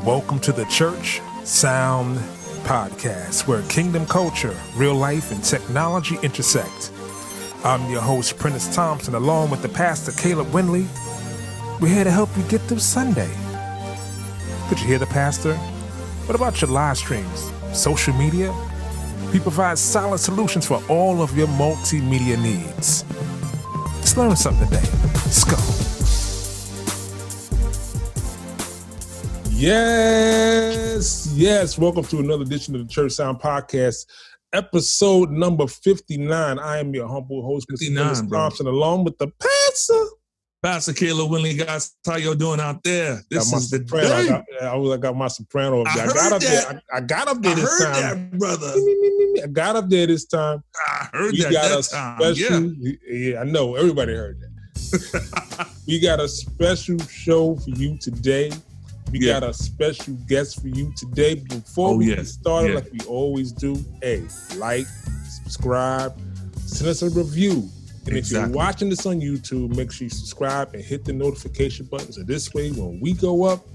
Welcome to the Church Sound Podcast, where kingdom culture, real life, and technology intersect. I'm your host, Prentice Thompson, along with the pastor, Caleb Winley. We're here to help you get through Sunday. Did you hear the pastor? What about your live streams, social media? We provide solid solutions for all of your multimedia needs. Let's learn something today. Let's go. Yes. Welcome to another edition of the Church Sound Podcast, episode number 59. I am your humble host, Mr. Prentice Thompson, along with the Pastor Caleb Winley. Guys, how y'all doing out there? This is the day. I got my soprano. I got up there this time. That, brother. I got up there this time. I heard that time. Special, yeah, I know. Everybody heard that. We got a special show for you today. We got a special guest for you today. Before we get started, like we always do, hey, like, subscribe, send us a review. And if you're watching this on YouTube, make sure you subscribe and hit the notification button. So this way, when we go up,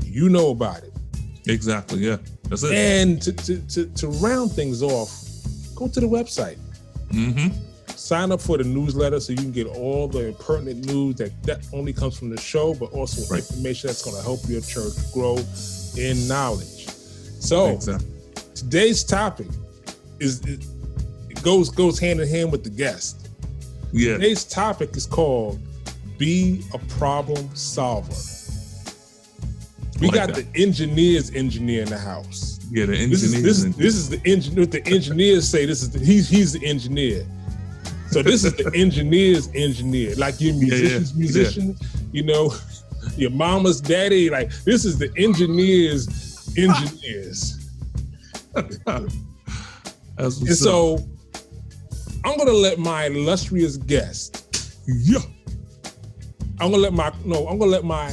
you know about it. Exactly, yeah. That's it. And to round things off, go to the website. Mm-hmm. Sign up for the newsletter so you can get all the pertinent news that only comes from the show, but also information that's going to help your church grow in knowledge. So today's topic goes hand in hand with the guest. Yeah. Today's topic is called Be a Problem Solver. We got the engineer in the house. Yeah, the engineer. This is the engineer. What the engineers say, he's the engineer. So this is the engineer's engineer, like your musician, you know, your mama's daddy. Like this is the engineers. And so I'm gonna let my illustrious guest. I'm gonna let my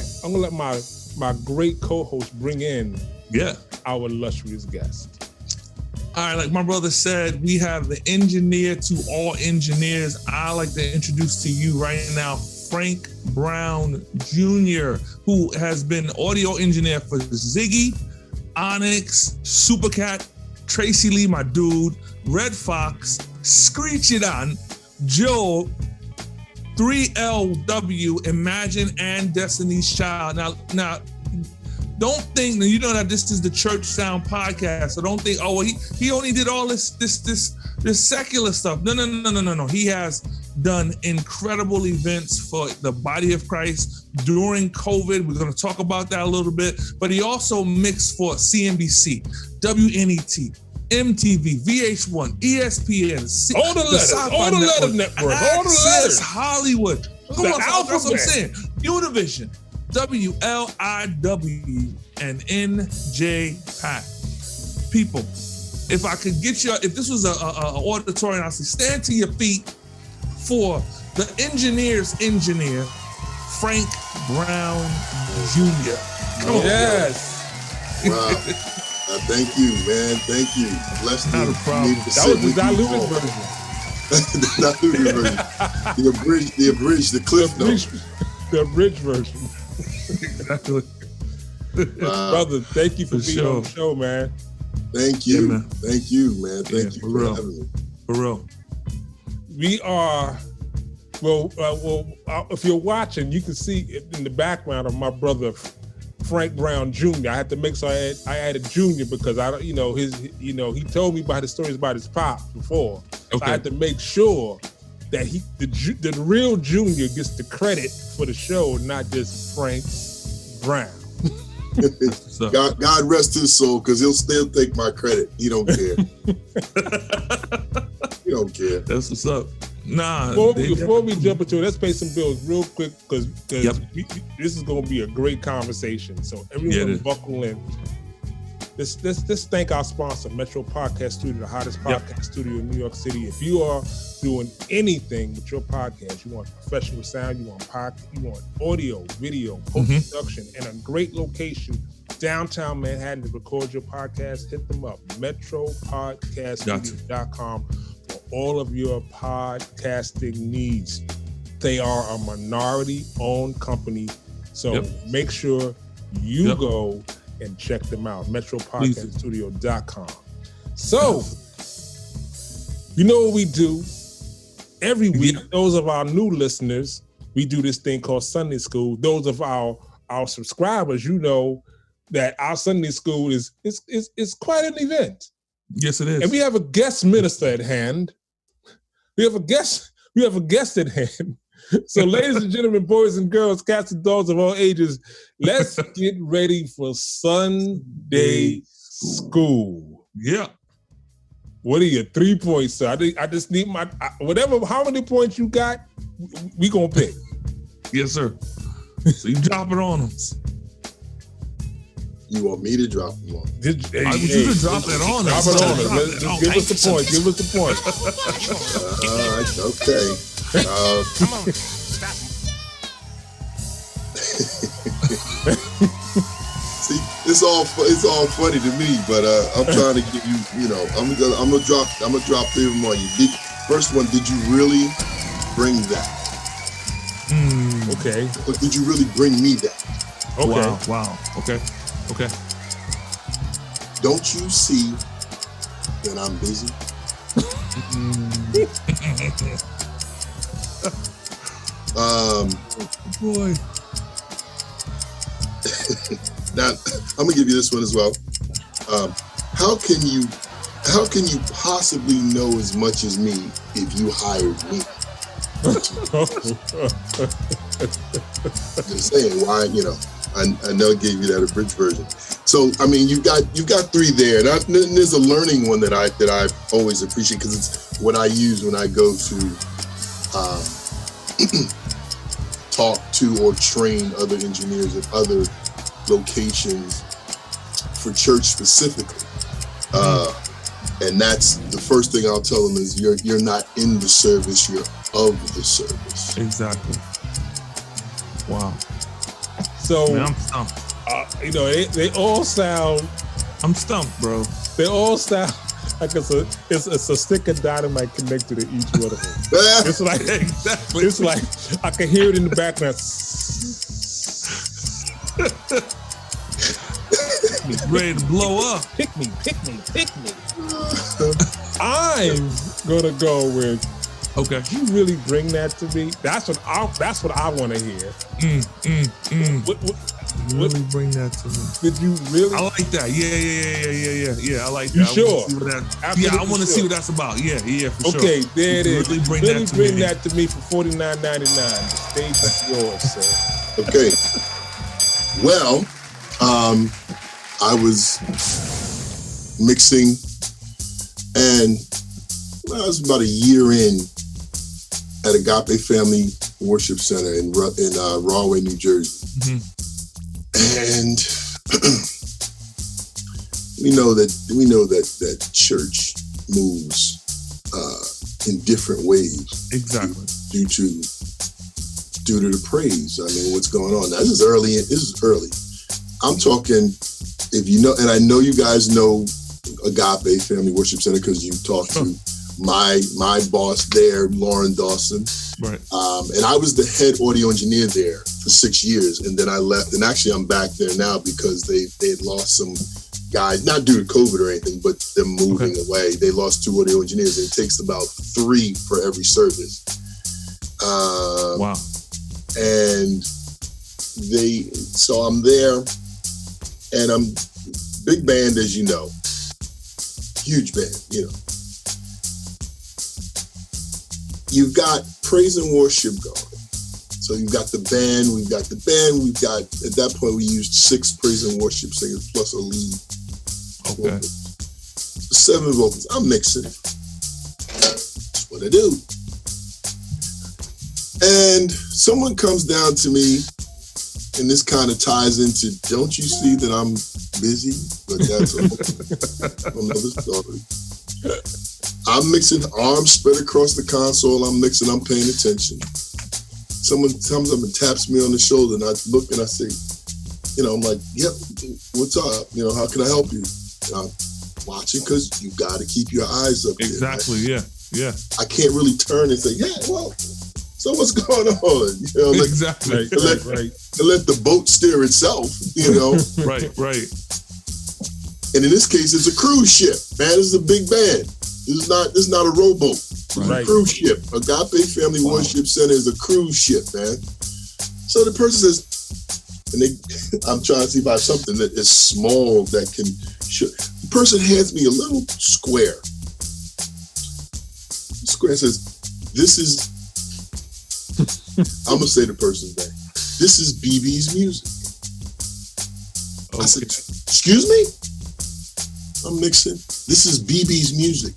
great co-host bring in our illustrious guest. All right, like my brother said, we have the engineer to all engineers. I like to introduce to you right now Frank Brown Jr., who has been audio engineer for Zhiggie, Onyx, SuperCat, Tracy Lee, my dude, Red Fox, Screech It On, Joe, 3LW, Imajin, and Destiny's Child. Now, don't think that this is the Church Sound Podcast. So don't think, he only did all this secular stuff. No. He has done incredible events for the body of Christ during COVID. We're going to talk about that a little bit. But he also mixed for CNBC, W.N.E.T, MTV, VH1, ESPN, all the letter network, all the letters, Hollywood. Come on, that's what I'm saying. Univision, WLIW, and NJ People, if I could get you, if this was an auditorium, I'd say stand to your feet for the engineer's engineer, Frank Brown Jr. Come on. Yes. Wow. Thank you, man. Thank you. Blessed. Not a problem. That was the diluted version. The diluted version. The abridged, the cliff notes. The abridged version. Exactly. Brother, thank you for being on the show, man. Thank you. Man. Thank you, man. Thank you for having me. For real. We are, if you're watching, you can see in the background of my brother, Frank Brown Jr. I had to make sure I added Junior because he told me about his stories about his pop before. So I had to make sure that the real Junior gets the credit for the show, not just Frank Brown. God rest his soul, because he'll still take my credit. He don't care. He don't care. That's what's up. Nah. Before we jump into it, let's pay some bills real quick, because this is going to be a great conversation. So everyone buckle in. Let's thank our sponsor, Metro Podcast Studio, the hottest podcast studio in New York City. If you are doing anything with your podcast, you want professional sound, you want audio, video, post-production, and a great location, downtown Manhattan, to record your podcast, hit them up, metropodcaststudio.com for all of your podcasting needs. They are a minority-owned company, so make sure you go and check them out. MetroPodcastStudio.com. So, you know what we do? Every week, those of our new listeners, we do this thing called Sunday School. Those of our subscribers, you know that our Sunday School is quite an event. Yes, it is. And we have a guest minister at hand. We have a guest at hand. So, ladies and gentlemen, boys and girls, cats and dogs of all ages, let's get ready for Sunday School. Yeah. What are your 3 points, sir? I just need my whatever. How many points you got? We gonna pick. Yes, sir. So you drop it on them. You want me to drop them on? I want you to drop it on us. Drop it on us. Give us the points. Give us the points. All right. Okay. Come on. Stop. See, it's all funny to me, but I'm trying to give you, I'm gonna drop 3 of them on you. First one, did you really bring that? Okay. Or did you really bring me that? Okay. Wow. Okay. Don't you see that I'm busy? Boy. Now I'm gonna give you this one as well. How can you possibly know as much as me if you hired me? Just saying, why? I know I gave you that abridged version. So I mean, you've got 3 there. And there's a learning one that I always appreciate because it's what I use when I go to talk to or train other engineers at other locations for church specifically. And that's the first thing I'll tell them is you're not in the service, you're of the service. Exactly. Wow. So, man, I'm stumped. They all sound. I'm stumped, bro. They all sound like it's a stick of dynamite connected to each one of them. It's like Exactly. It's like I can hear it in the background. Ready to blow up. Pick me. I'm gonna go with. Okay. You really bring that to me? That's what I want to hear. What Really bring that to me. did you really? I like that. Yeah. I like that. You sure? I want to see what that's about. Yeah, for sure. Okay, there it is. Really bring that to me for $49.99. The stage is yours, sir. Okay. Well, I was mixing, and I was about a year in at Agape Family Worship Center in Rahway, New Jersey. Mm-hmm. And we know that church moves in different ways. Exactly. Due to the praise. I mean, what's going on now? This is early. I'm talking, if you know, and I know you guys know Agape Family Worship Center because you talked to my boss there, Lauren Dawson. Right. And I was the head audio engineer there for 6 years, and then I left. And actually, I'm back there now because they had lost some guys, not due to COVID or anything, but them moving away. They lost 2 audio engineers, and it takes about 3 for every service. Wow. And so I'm there, and I'm big band, as you know, huge band, You've got praise and worship going. So you've got the band, we've got at that point we used 6 praise and worship singers plus a lead. Okay. 7 vocals. I'm mixing. That's what I do. And someone comes down to me, and this kind of ties into, don't you see that I'm busy? But that's another story. I'm mixing, arms spread across the console. I'm mixing, I'm paying attention. Someone comes up and taps me on the shoulder, and I look and I say, I'm like, yep, what's up? How can I help you? And I'm watching because you got to keep your eyes up there. Exactly, right? Yeah. I can't really turn and say, yeah, well, so what's going on? Exactly. Let the boat steer itself, Right. And in this case, it's a cruise ship, man. This is a big band. This is not a rowboat. It's a cruise ship. Agape Family Worship Center is a cruise ship, man. So the person says, I'm trying to see if I have something that is small that can show. The person hands me a little square. The square says, this is, I'm going to say the person's name. This is BB's music. Okay. I said, excuse me? I'm mixing. This is BB's music.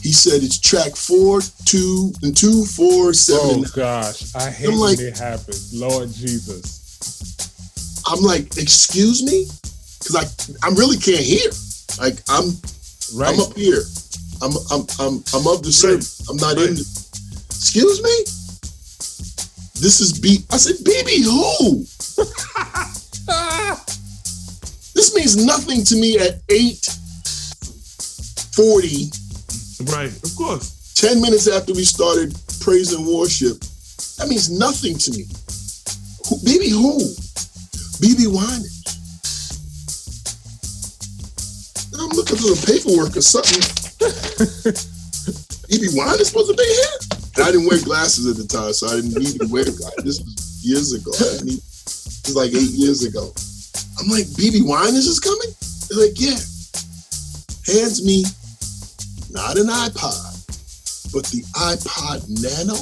He said it's track 4, 2, and 2, 4, 7. Oh gosh, I hate when it happens. Lord Jesus. I'm like, excuse me? Because I really can't hear. Like I'm up here. I'm of the service. I'm not in the, excuse me? This is B. I said, BB who? This means nothing to me at 8:40. Right, of course. 10 minutes after we started praise and worship. That means nothing to me. BB who? BB Wine. I'm looking through the paperwork or something. BB Wine is supposed to be here? And I didn't wear glasses at the time, so I didn't need to wear glasses. This was years ago. This was like 8 years ago. I'm like, BB Wine is coming? They're like, yeah. Hands me not an iPod, but the iPod Nano.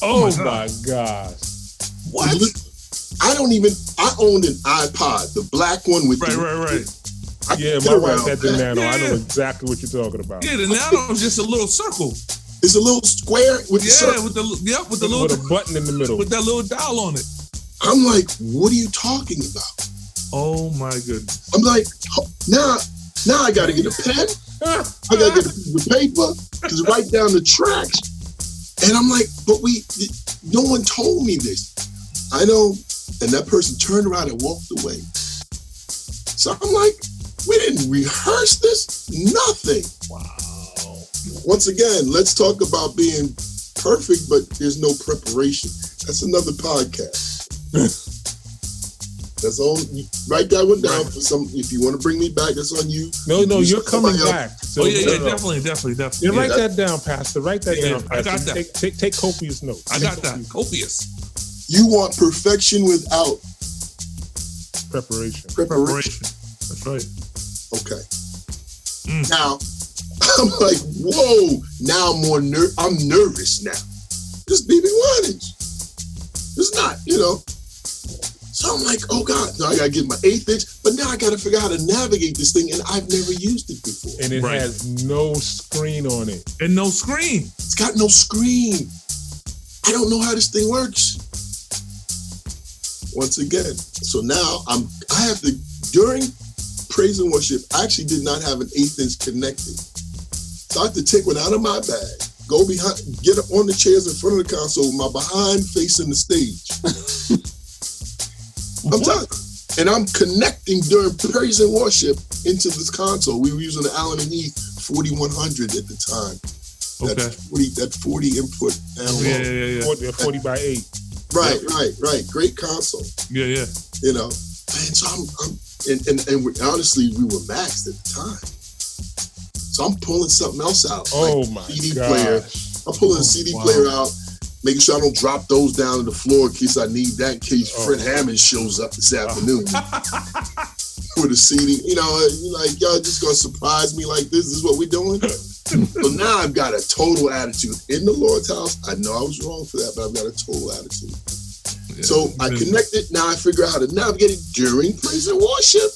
Oh my gosh. What? I owned an iPod, the black one with right. Yeah, my wife had the Nano. Yeah. I know exactly what you're talking about. Yeah, the Nano is just a little circle. It's a little square with the circle. with a button in the middle. With that little dial on it. I'm like, what are you talking about? Oh my goodness. I'm like, now I gotta get a pen. I gotta get a piece of paper to write down the tracks. And I'm like, but no one told me this. I know. And that person turned around and walked away. So I'm like, we didn't rehearse this, nothing. Wow. Once again, let's talk about being perfect, but there's no preparation. That's another podcast. That's all. Write that one down for some. If you want to bring me back, that's on you. No, you're coming back. So, definitely. Yeah, write that down, Pastor. Write that down, Pastor. I got that. Take copious notes. I got that. Copious. You want perfection without preparation. That's right. Okay. Now, I'm like, whoa. Now I'm nervous now. This BB Winans. It's not, So I'm like, oh God, now I gotta get my 1/8 inch, but now I gotta figure out how to navigate this thing, and I've never used it before. And it has no screen on it. And no screen. It's got no screen. I don't know how this thing works. Once again, so now I have to, during praise and worship, I actually did not have an 1/8 inch connected. So I have to take one out of my bag, go behind, get up on the chairs in front of the console, with my behind facing the stage. I'm telling you. And I'm connecting during praise and worship into this console. We were using the Allen&Heath 4100 at the time. Okay. That 40 input analog. Yeah. 40 by 8. Right. Great console. Yeah. And so I'm honestly, we were maxed at the time. So I'm pulling something else out. Oh like my CD gosh. player. I'm pulling a CD player out, making sure I don't drop those down to the floor in case I need that, in case Fred Hammond shows up this afternoon with a CD. Like, y'all just gonna surprise me like this? This is what we're doing? So now I've got a total attitude. In the Lord's house, I know I was wrong for that, but I've got a total attitude. Yeah. So I connect it. Now I figure out how to navigate it during praise and worship.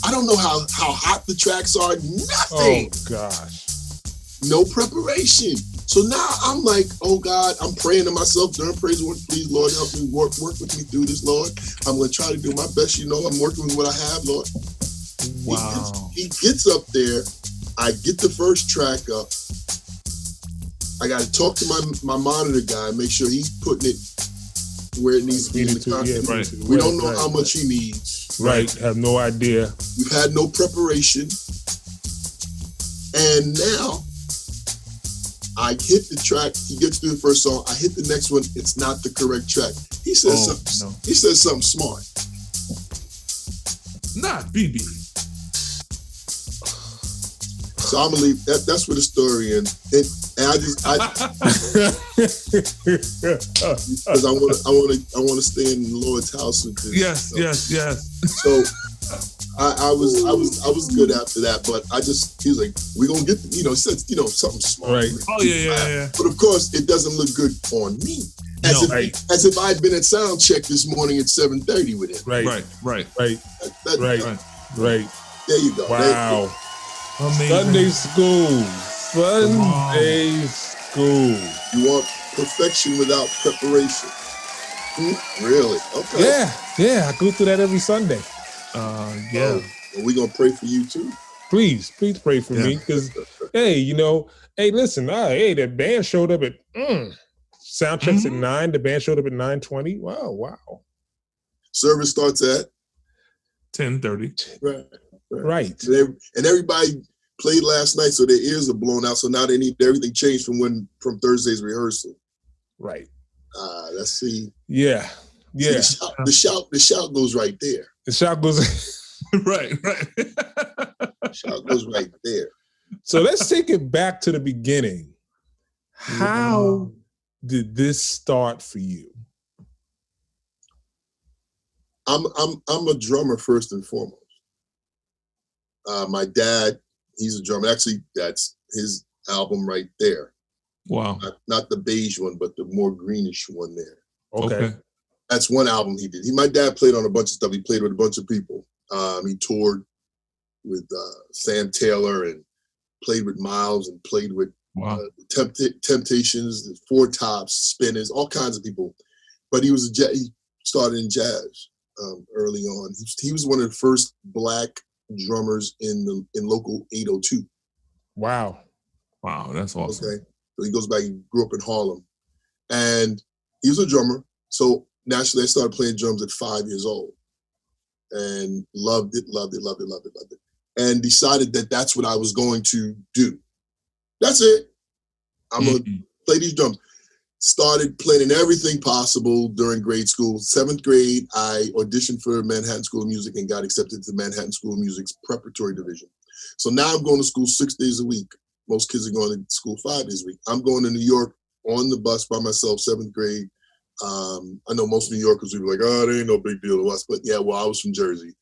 I don't know how hot the tracks are. Nothing. Oh, gosh. No preparation. So now I'm like, oh God, I'm praying to myself during praise and worship. Please, Lord, help me work with me through this, Lord. I'm going to try to do my best. I'm working with what I have, Lord. Wow. He gets up there. I get the first track up. I got to talk to my monitor guy, make sure he's putting it where it needs to be in the content. Right. We don't know how much he needs. Right. Have no idea. We've had no preparation. And now I hit the track. He gets through the first song. I hit the next one. It's not the correct track. He says something. No. He says something smart. Not BB. So I'm gonna leave. That's where the story ends. And because I want to stay in the Lord's house with this. Yes. So I was good after that, but he was like, "We're gonna get," he said, something small. Right. Oh yeah. But of course, it doesn't look good on me. As if I'd been at sound check this morning at 7:30 with him. Right. Right. There you go. Wow. Amazing. Sunday school. You want perfection without preparation. Really? Okay. Yeah. I go through that every Sunday. Yeah. Are we gonna pray for you too? Please pray for me, because hey, listen, the band showed up at sound checks at 9. The band showed up at 9:20. Wow. Service starts at 10:30. Right. And everybody played last night, so their ears are blown out. So now they need everything changed from Thursday's rehearsal. Right. Let's see. Yeah. The shout goes right there. The shout goes right. Shout goes right there. So let's take it back to the beginning. How did this start for you? I'm a drummer first and foremost. My dad, he's a drummer. Actually, that's his album right there. Wow. Not the beige one, but the more greenish one there. Okay. That's one album he did. My dad played on a bunch of stuff. He played with a bunch of people. He toured with Sam Taylor and played with Miles and played with Temptations, the Four Tops, Spinners, all kinds of people. But he started in jazz early on. He was one of the first Black drummers in local 802. Wow, that's awesome. Okay, so he goes back. He grew up in Harlem, and he was a drummer. So naturally, I started playing drums at 5 years old, and loved it, and decided that that's what I was going to do. That's it. I'm gonna play these drums. Started playing in everything possible during grade school. 7th grade, I auditioned for Manhattan School of Music and got accepted to Manhattan School of Music's preparatory division. So now I'm going to school 6 days a week. Most kids are going to school 5 days a week. I'm going to New York on the bus by myself, 7th grade. I know most New Yorkers would be like, "Oh, it ain't no big deal to us." But yeah, well, I was from Jersey.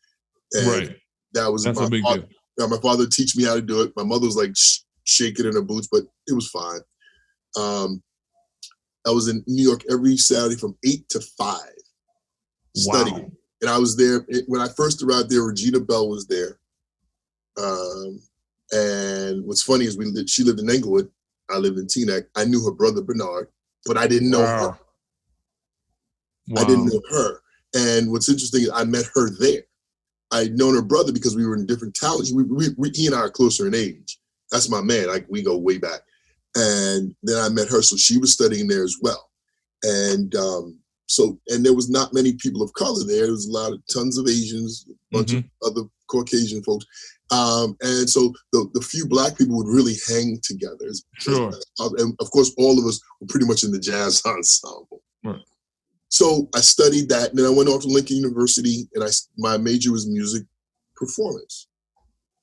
And that's a big deal. Yeah, my father teach me how to do it. My mother was like shaking in her boots, but it was fine. I was in New York every Saturday from 8 to 5 studying. Wow. And I was there, when I first arrived there, Regina Bell was there. And what's funny is she lived in Englewood. I lived in Teaneck. I knew her brother, Bernard, but I didn't know her. Wow. I didn't know her. And what's interesting is I met her there. I'd known her brother because we were in different talents. He and I are closer in age. That's my man. We go way back. And then I met her, so she was studying there as well. And and there was not many people of color there. There was tons of Asians, a bunch of other Caucasian folks. And so the few Black people would really hang together. Sure. And of course, all of us were pretty much in the jazz ensemble. Right. So I studied that, and then I went off to Lincoln University, and my major was music performance.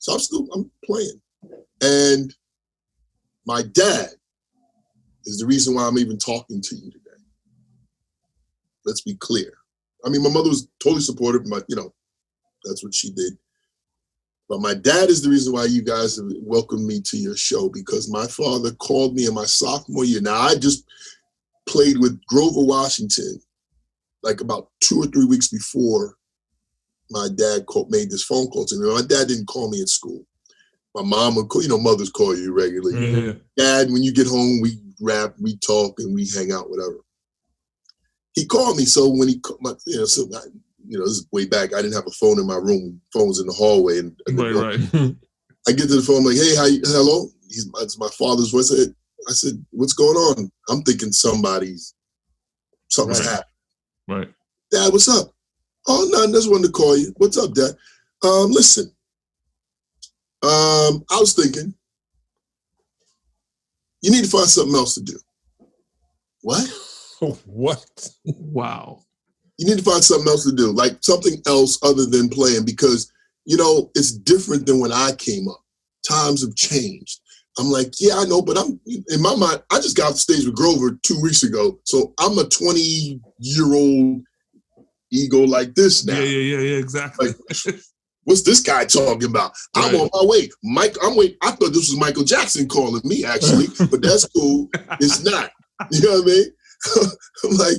So I'm playing. And my dad is the reason why I'm even talking to you today. Let's be clear. I mean, my mother was totally supportive, but that's what she did. But my dad is the reason why you guys have welcomed me to your show, because my father called me in my sophomore year. Now, I just played with Grover Washington like about 2 or 3 weeks before my dad made this phone call to me. My dad didn't call me at school. My mom would call, mothers call you regularly. Mm-hmm. Dad, when you get home, we rap, we talk, and we hang out, whatever. He called me, so when he called this is way back. I didn't have a phone in my room. Phone was in the hallway. And right. I get to the phone, like, "Hey, hello?" It's my father's voice. I said, "What's going on?" I'm thinking something's happening. Right. "Dad, what's up?" "Oh, nothing. Just wanted to call you." "What's up, Dad?" Listen. I was thinking, you need to find something else to do. What? What? Wow. You need to find something else to do, like something else other than playing, because, it's different than when I came up. times have changed. I'm like, yeah, I know, but I'm in my mind, I just got off the stage with Grover 2 weeks ago. So I'm a 20-year-old ego like this now. Yeah, exactly. Like, what's this guy talking about? Right. I'm on my way. I'm waiting. I thought this was Michael Jackson calling me, actually, but that's cool. It's not. You know what I mean? I'm like,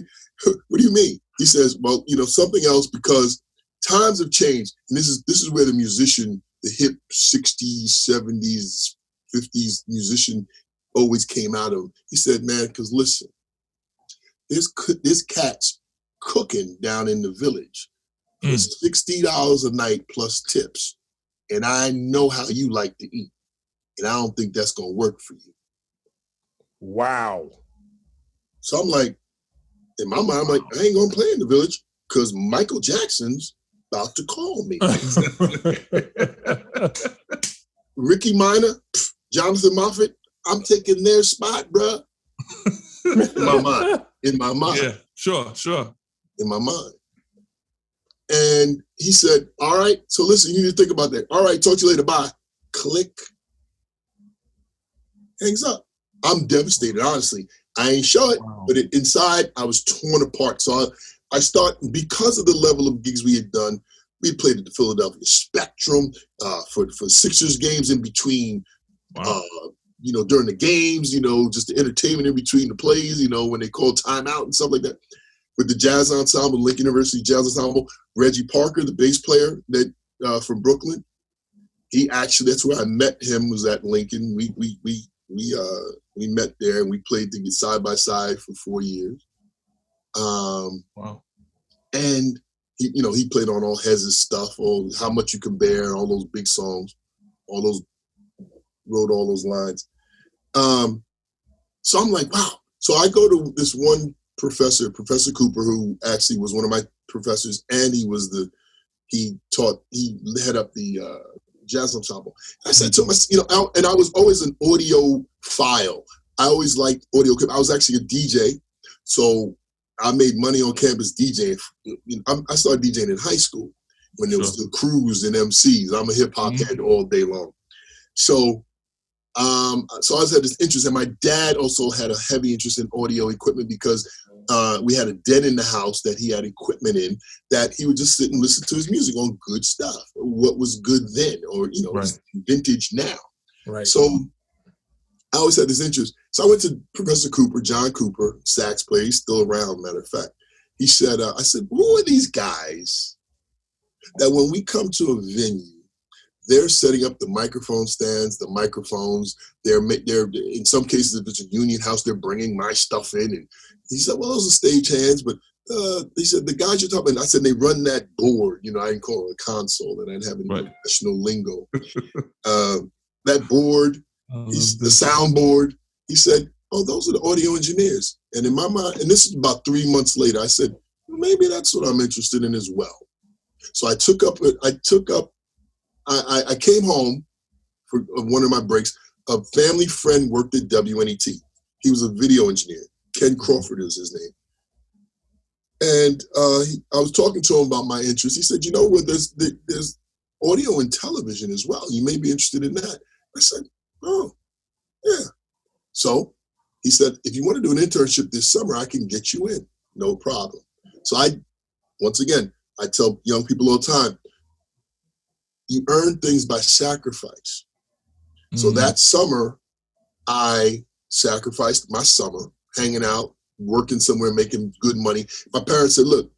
what do you mean? He says, well, something else, because times have changed. And this is where the musician, the hip 60s, 70s, 50s musician always came out of. He said, man, because listen, there's cats cooking down in the village for $60 a night plus tips. And I know how you like to eat. And I don't think that's going to work for you. Wow. So I'm like, in my mind, I'm like, I ain't going to play in the village because Michael Jackson's about to call me. Ricky Minor, Jonathan Moffett, I'm taking their spot, bruh. In my mind. Yeah, sure. In my mind. And he said, all right, so listen, you need to think about that. All right, talk to you later, bye. Click. Hangs up. I'm devastated, honestly. I ain't sure it, but inside I was torn apart. So I start, because of the level of gigs we had done, we played at the Philadelphia Spectrum for Sixers games in between, during the games, just the entertainment in between the plays, when they called timeout and stuff like that. With the jazz ensemble, Lincoln University Jazz Ensemble, Reggie Parker, the bass player that from Brooklyn, he actually, that's where I met him, was at Lincoln. We met there and we played side by side for 4 years. And he played on all Hez's stuff, all How Much You Can Bear, all those big songs, wrote all those lines. So I'm like, wow. So I go to this one professor, Professor Cooper, who actually was one of my professors, and he head up the jazz ensemble. I said to him, and I was always an audio file. I always liked audio. I was actually a DJ, so I made money on campus DJing. I started DJing in high school when there was the crews and MCs. I'm a hip hop head all day long. So I always had this interest, and my dad also had a heavy interest in audio equipment because we had a den in the house that he had equipment in that he would just sit and listen to his music on good stuff, what was good then, or vintage now. Right. So I always had this interest. So I went to Professor Cooper, John Cooper, sax player. He's still around, matter of fact. He said, I said, who are these guys that when we come to a venue, they're setting up the microphone stands, the microphones. They're in some cases, if it's a union house, they're bringing my stuff in. And he said, well, those are stagehands, but he said, the guys you're talking about, I said, they run that board. I didn't call it a console, and I didn't have any professional lingo. That board, the soundboard. He said, oh, those are the audio engineers. And in my mind, and this is about 3 months later, I said, well, maybe that's what I'm interested in as well. So I came home for one of my breaks. A family friend worked at W.N.E.T. He was a video engineer. Ken Crawford is his name. And I was talking to him about my interest. He said, there's audio and television as well. You may be interested in that. I said, oh, yeah. So he said, if you want to do an internship this summer, I can get you in. No problem. So I tell young people all the time, you earn things by sacrifice. Mm-hmm. So that summer, I sacrificed my summer, hanging out, working somewhere, making good money. My parents said, look,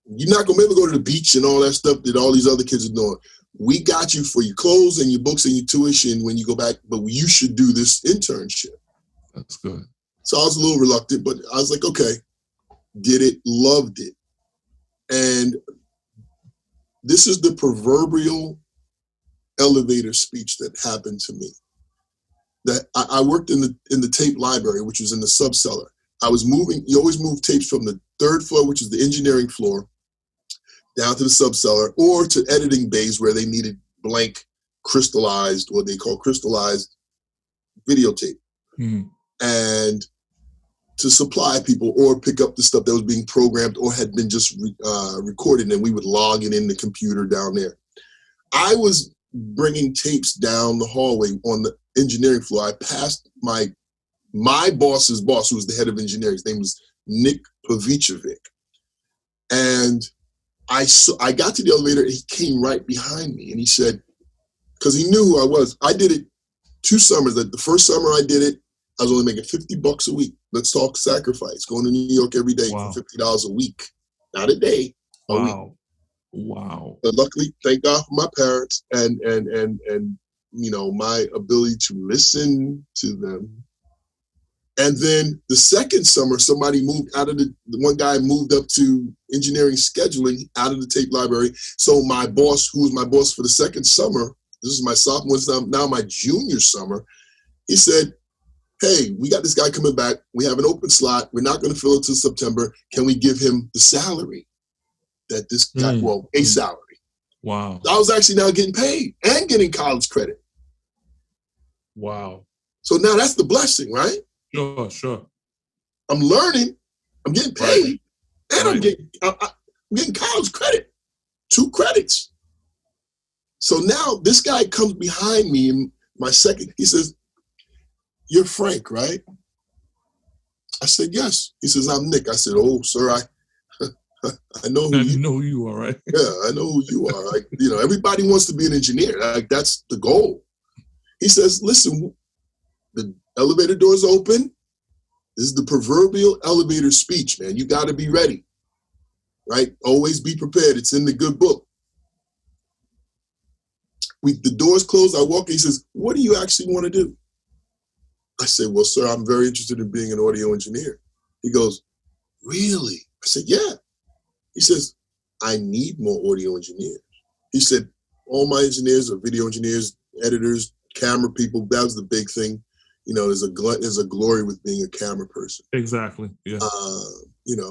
you're not going to be able to go to the beach and all that stuff that all these other kids are doing. We got you for your clothes and your books and your tuition when you go back, but you should do this internship. That's good. So I was a little reluctant, but I was like, okay, did it, loved it. And this is the proverbial elevator speech that happened to me. That I worked in the tape library, which was in the subcellar. I was moving, you always move tapes from the third floor, which is the engineering floor, down to the subcellar, or to editing bays where they needed blank crystallized, what they call crystallized videotape. Mm-hmm. And to supply people or pick up the stuff that was being programmed or had been just recorded, and we would log it in the computer down there. I was bringing tapes down the hallway on the engineering floor. I passed my boss's boss, who was the head of engineering. His name was Nick Pavicevic. And I got to the elevator and he came right behind me and he said, because he knew who I was. I did it 2 summers. The first summer I did it, I was only making $50 a week. Let's talk sacrifice. Going to New York every day for $50 a week. Not a day, a week. Wow. But luckily, thank God for my parents and my ability to listen to them. And then the second summer, somebody moved out of the one guy moved up to engineering scheduling out of the tape library. So my boss, who was my boss for the second summer, this is my sophomore, now my junior summer, he said, hey, we got this guy coming back. We have an open slot. We're not going to fill it till September. Can we give him the salary that this guy, a salary? Wow. I was actually now getting paid and getting college credit. Wow. So now that's the blessing, right? Sure. I'm learning. I'm getting paid. And I'm getting college credit. 2 credits. So now this guy comes behind me in my second, he says, you're Frank, right? I said, yes. He says, I'm Nick. I said, oh, sir, I know who you are, right? Yeah, I know who you are. Everybody wants to be an engineer. That's the goal. He says, listen, the elevator door's open. This is the proverbial elevator speech, man. You got to be ready, right? Always be prepared. It's in the good book. The door's closed. I walk in. He says, what do you actually want to do? I said, well, sir, I'm very interested in being an audio engineer. He goes, really? I said, yeah. He says, I need more audio engineers. He said, all my engineers are video engineers, editors, camera people. That was the big thing. There's a glory with being a camera person. Exactly. Yeah.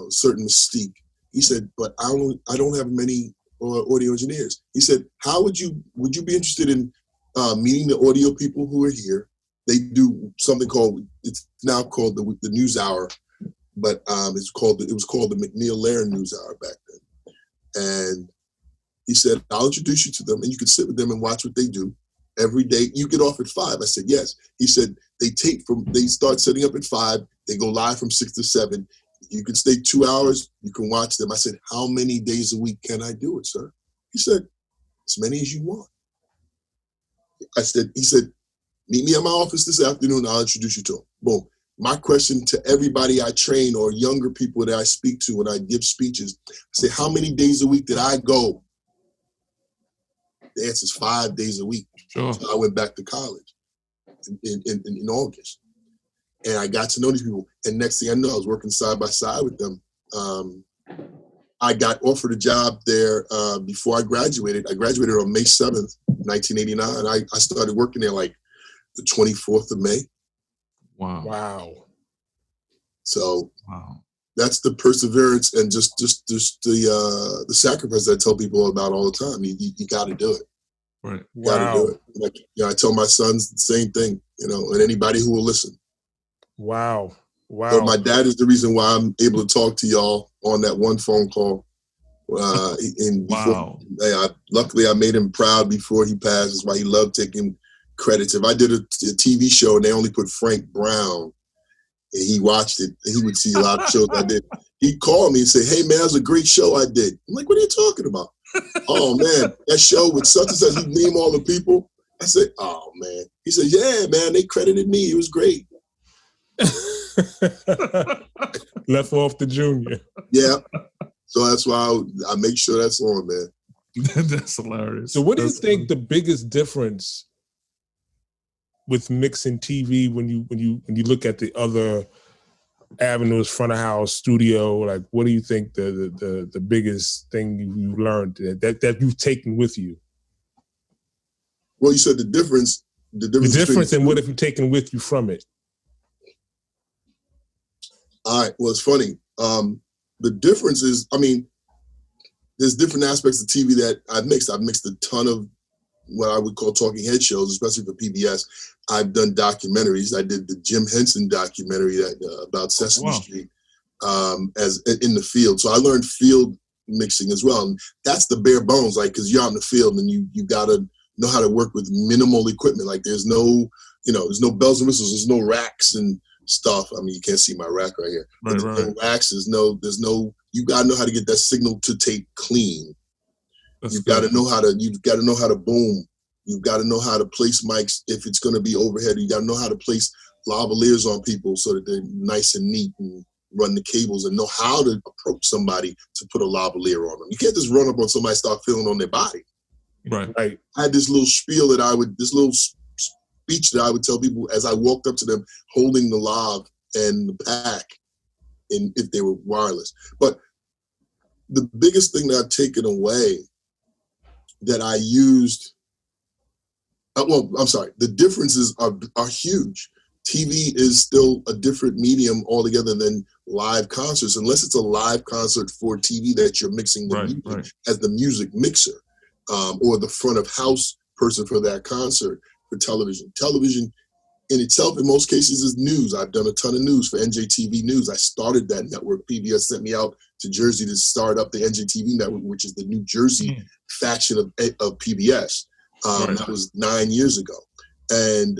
Certain mystique. He said, but I don't have many audio engineers. He said, would you be interested in meeting the audio people who are here? They do something it's now called the News Hour, but it was called the McNeil-Lehrer News Hour back then. And he said, I'll introduce you to them and you can sit with them and watch what they do every day. You get off at 5. I said, yes. He said, they start setting up at 5. They go live from 6 to 7. You can stay 2 hours. You can watch them. I said, how many days a week can I do it, sir? He said, as many as you want. He said, meet me at my office this afternoon. I'll introduce you to him. Boom. My question to everybody I train or younger people that I speak to when I give speeches, I say, how many days a week did I go? The answer is 5 days a week. Sure. So I went back to college in August. And I got to know these people. And next thing I know, I was working side by side with them. I got offered a job there before I graduated. I graduated on May 7th, 1989. I started working there like the 24th of May. Wow. So that's the perseverance and just the sacrifice I tell people about all the time. You got to do it. Right. You got to do it. I tell my sons the same thing, and anybody who will listen. Wow. So my dad is the reason why I'm able to talk to y'all on that one phone call. Luckily I made him proud before he passed. That's why he loved taking credits. If I did a TV show and they only put Frank Brown and he watched it, and he would see a lot of shows I did. He'd call me and say, hey man, that was a great show I did. I'm like, what are you talking about? Oh man, that show with such and such, he'd name all the people. I said, oh man. He said, yeah man, they credited me. It was great. Left off the junior. Yeah. So that's why I make sure that's on, man. That's hilarious. So what do you think the biggest difference with mixing TV when you look at the other avenues, front of house, studio, like what do you think the biggest thing you learned that you've taken with you? Well, you said the difference and what have you taken with you from it? All right. Well, it's funny. The difference is, there's different aspects of TV that I've mixed. I've mixed a ton of what I would call talking head shows, especially for PBS. I've done documentaries. I did the Jim Henson documentary about Sesame Street as in the field. So I learned field mixing as well. And that's the bare bones, like, because you're out in the field and you got to know how to work with minimal equipment. Like there's no bells and whistles, there's no racks and stuff. I mean, you can't see my rack right here. Right. No racks, there's no, you gotta know how to get that signal to tape clean. You've got to know how to boom. You've got to know how to place mics if it's going to be overhead. You got to know how to place lavaliers on people so that they're nice and neat, and run the cables and know how to approach somebody to put a lavalier on them. You can't just run up on somebody and start feeling on their body. Right. I had this little spiel this little speech that I would tell people as I walked up to them holding the lav and the pack, and if they were wireless. But the biggest thing that I've taken away that I used, the differences are huge. TV is still a different medium altogether than live concerts, unless it's a live concert for TV that you're mixing the music as the music mixer, or the front of house person for that concert. For television. Television in itself, in most cases, is news. I've done a ton of news for NJTV News. I started that network. PBS sent me out to Jersey to start up the NJTV network, which is the New Jersey faction of PBS. That was 9 years ago. And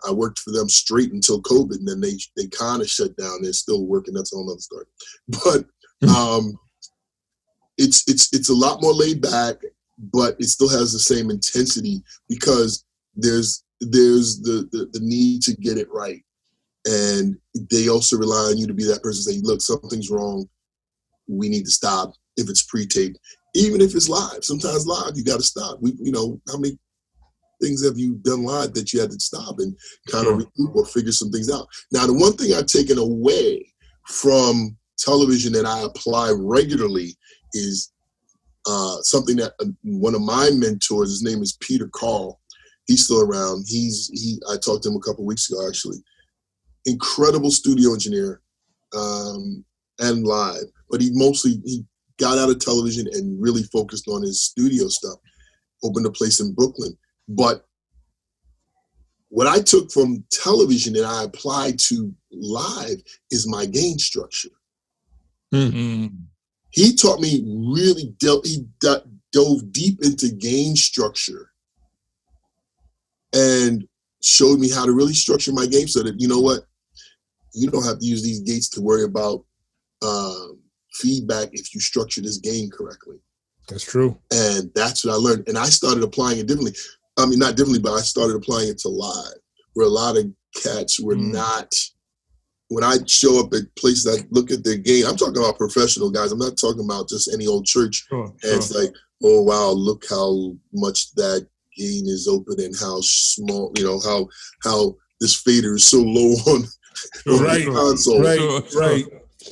I worked for them straight until COVID, and then they kind of shut down. They're still working. That's a whole other story. But it's a lot more laid back, but it still has the same intensity because there's the need to get it right. And they also rely on you to be that person, say, look, something's wrong. We need to stop if it's pre-taped. Even if it's live. Sometimes live, you got to stop. How many things have you done live that you had to stop and kind of regroup or figure some things out? Now, the one thing I've taken away from television that I apply regularly is something that one of my mentors, his name is Peter Carl. He's still around. I talked to him a couple of weeks ago, actually. Incredible studio engineer and live, but he got out of television and really focused on his studio stuff. Opened a place in Brooklyn. But what I took from television and I applied to live is my gain structure. Mm-hmm. He taught me really, he dove deep into gain structure and showed me how to really structure my game so that, you know what, you don't have to use these gates to worry about feedback if you structure this game correctly. That's true. And that's what I learned. And I started applying it differently. I mean, not differently, but I started applying it to live, where a lot of cats were not, when I show up at places, I look at their game. I'm talking about professional guys. I'm not talking about just any old church. And it's like, oh, wow, look how much that gain is open and how small, how this fader is so low on the console. Right.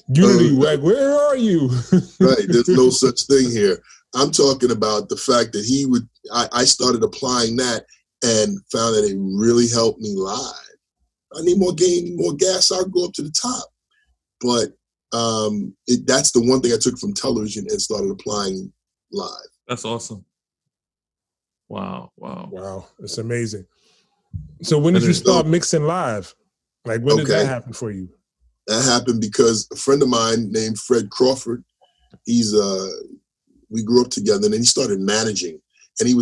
Unity, where are you? Right. There's no such thing here. I'm talking about the fact that I started applying that and found that it really helped me live. I need more gain, more gas, I'll go up to the top. But that's the one thing I took from television and started applying live. That's awesome. Wow. It's amazing. So when did you start mixing live? Like when did that happen for you? That happened because a friend of mine named Fred Crawford, we grew up together, and then he started managing. And I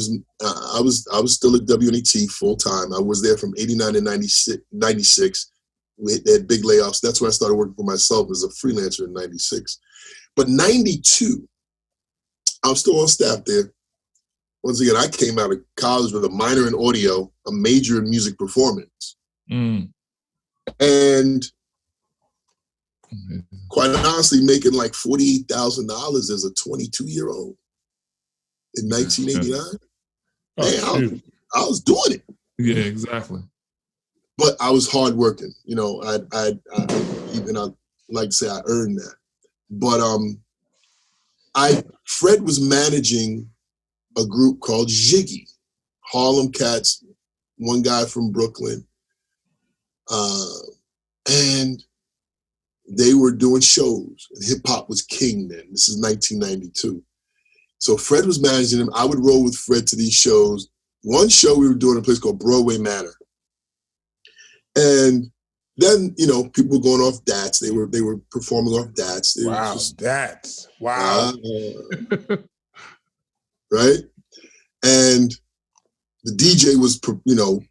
was still at W.N.E.T full time. I was there from 89 to 96. They had big layoffs. That's when I started working for myself as a freelancer in 96. But 92, I was still on staff there. Once again, I came out of college with a minor in audio, a major in music performance. And quite honestly, making like $48,000 as a 22-year-old in 1989. Man, I was doing it. Yeah, exactly. But I was hardworking. I like to say I earned that. But Fred was managing a group called Zhiggie, Harlem Cats, one guy from Brooklyn. And they were doing shows, and hip hop was king then. This is 1992. So Fred was managing them. I would roll with Fred to these shows. One show we were doing in a place called Broadway Manor. And then, people were going off DATs. They were performing off DATs. DATs. Wow. Right? And the DJ was,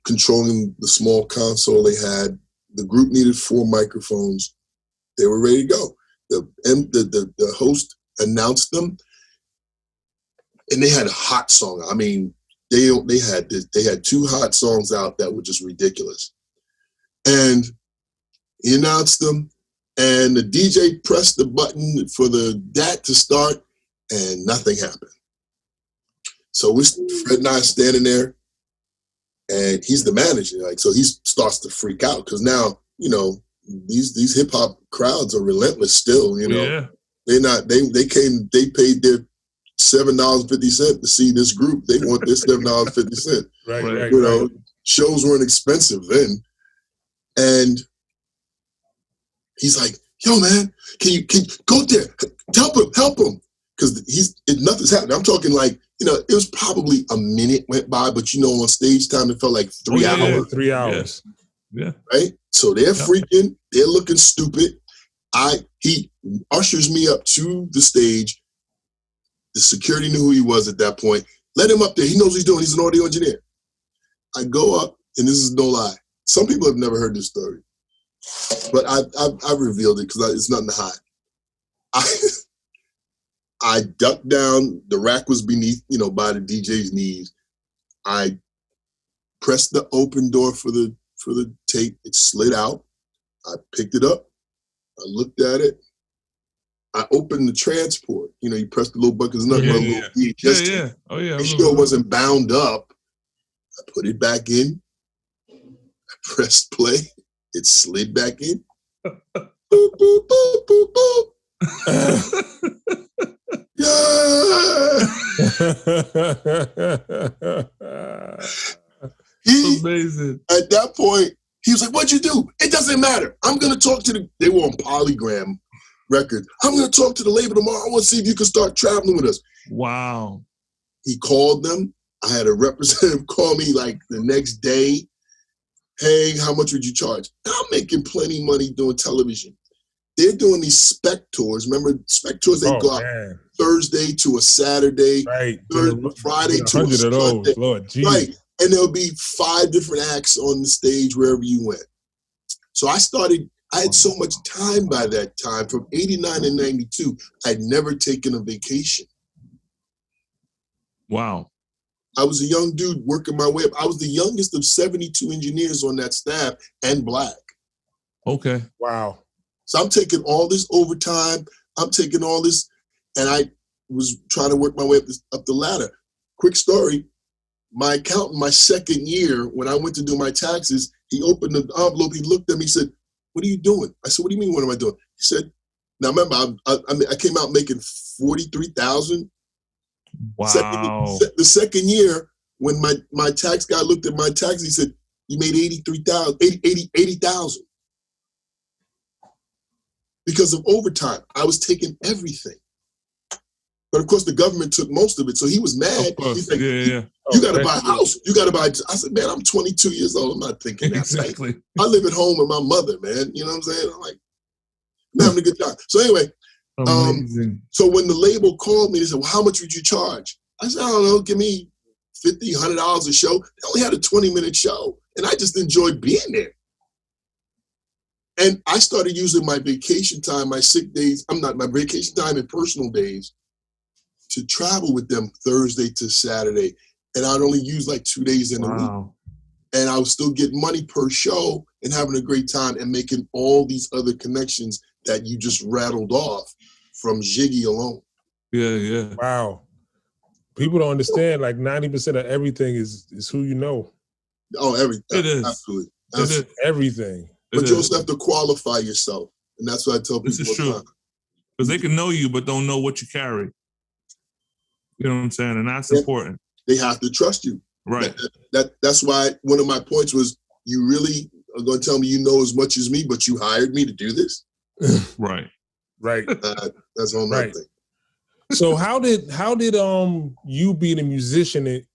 controlling the small console they had. The group needed 4 microphones. They were ready to go. The host announced them, and they had a hot song. I mean, they had 2 hot songs out that were just ridiculous. And he announced them, and the DJ pressed the button for that to start, and nothing happened. So Fred and I are standing there, and he's the manager. So he starts to freak out because now, these hip hop crowds are relentless still, Yeah. They paid their $7.50 to see this group. They want their $7.50. Right. Shows weren't expensive then. And he's like, yo, man, can you go there? Help him. Because nothing's happening. I'm talking like, it was probably a minute went by, but on stage time, it felt like 3 hours. Yeah, 3 hours. Yeah. Right? So they're freaking, they're looking stupid. He ushers me up to the stage. The security knew who he was at that point. Let him up there. He knows what he's doing. He's an audio engineer. I go up, and this is no lie. Some people have never heard this story, but I've revealed it because it's nothing to hide. I ducked down. The rack was beneath, by the DJ's knees. I pressed the open door for the tape. It slid out. I picked it up. I looked at it. I opened the transport. You press the little button. There's nothing but a little VHS tape. Oh, yeah. Make sure it wasn't bound up. I put it back in. I pressed play. It slid back in. Boop, boop, boop, boop, boop. Amazing. At that point, he was like, what'd you do? It doesn't matter. I'm going to talk to they were on Polygram Records. I'm going to talk to the label tomorrow. I want to see if you can start traveling with us. Wow. He called them. I had a representative call me like the next day. Hey, how much would you charge? And I'm making plenty of money doing television. They're doing these spec tours. Remember spec tours? They go out Thursday to a Saturday, right? Friday to a Sunday. Those, Lord, Jesus. Right. And there'll be 5 different acts on the stage wherever you went. So I had so much time by that time. From 89 and 92, I'd never taken a vacation. Wow. I was a young dude working my way up. I was the youngest of 72 engineers on that staff and Black. Okay. Wow. So I'm taking all this overtime. I'm taking all this, and I was trying to work my way up the ladder. Quick story. My accountant, my second year, when I went to do my taxes, he opened the envelope. He looked at me, he said, what are you doing? I said, what do you mean, what am I doing? He said, now remember, I came out making $43,000. Wow. The second year, when my tax guy looked at my tax, he said, you made $80,000. Because of overtime. I was taking everything. But of course, the government took most of it. So he was mad. He's like, you got to buy a house. You got to buy. I said, man, I'm 22 years old. I'm not thinking that. Exactly. Right? I live at home with my mother, man. You know what I'm saying? I'm like, I'm having a good time. So anyway, so when the label called me, they said, well, how much would you charge? I said, I don't know, give me $50, $100 a show. They only had a 20-minute show. And I just enjoyed being there. And I started using my vacation time, my sick days, my vacation time and personal days to travel with them Thursday to Saturday. And I'd only use like 2 days in a week. And I was still getting money per show and having a great time and making all these other connections that you just rattled off from Zhiggie alone. Yeah. Wow. People don't understand, like 90% of everything is who you know. Oh, everything. It is. Absolutely. It is everything. But you also have to qualify yourself. And that's what I tell people. This is true. Because they can know you, but don't know what you carry. You know what I'm saying? And that's important. They have to trust you. Right. That's why one of my points was, you really are going to tell me you know as much as me, but you hired me to do this? Right. That's all my thing. So how did you being a musician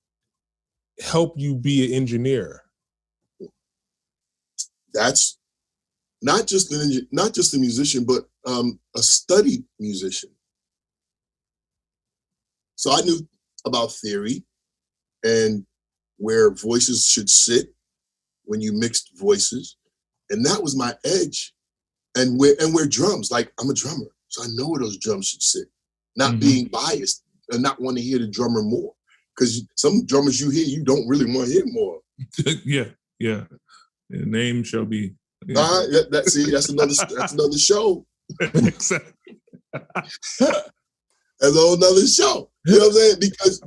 help you be an engineer? That's not just a musician, but a studied musician. So I knew about theory, and where voices should sit when you mixed voices. And that was my edge. And where drums, like I'm a drummer, so I know where those drums should sit. Not being biased and not wanting to hear the drummer more. Because some drummers you hear, you don't really want to hear more. Yeah. The name shall be. That's another show. Exactly. That's a whole nother show. You know what I'm saying? Because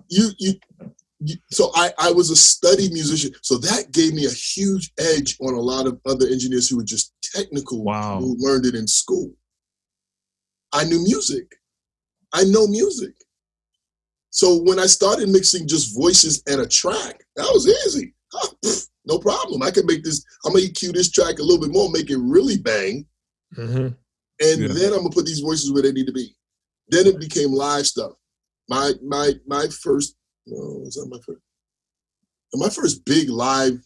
so I was a studied musician. So that gave me a huge edge on a lot of other engineers who were just technical, who learned it in school. I knew music. I know music. So when I started mixing just voices and a track, that was easy. No problem. I can make this, I'm going to EQ this track a little bit more, make it really bang. And then I'm going to put these voices where they need to be. Then it became live stuff. My first, was that my first? My first big live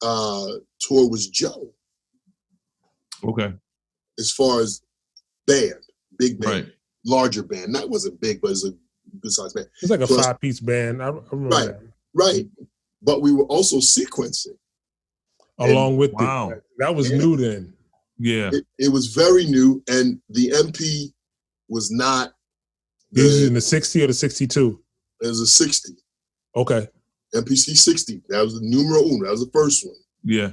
tour was Joe. Okay. As far as band, big band, right. Larger band. That wasn't big, but it's a good sized band. It's like a 5-piece band. I remember that. Right. But we were also sequencing. Along with it. That was new then. Yeah. It was very new, and the MP was not. It was in the 60 or the 62? It was a 60. Okay. MPC 60. That was the numero uno. That was the first one. Yeah.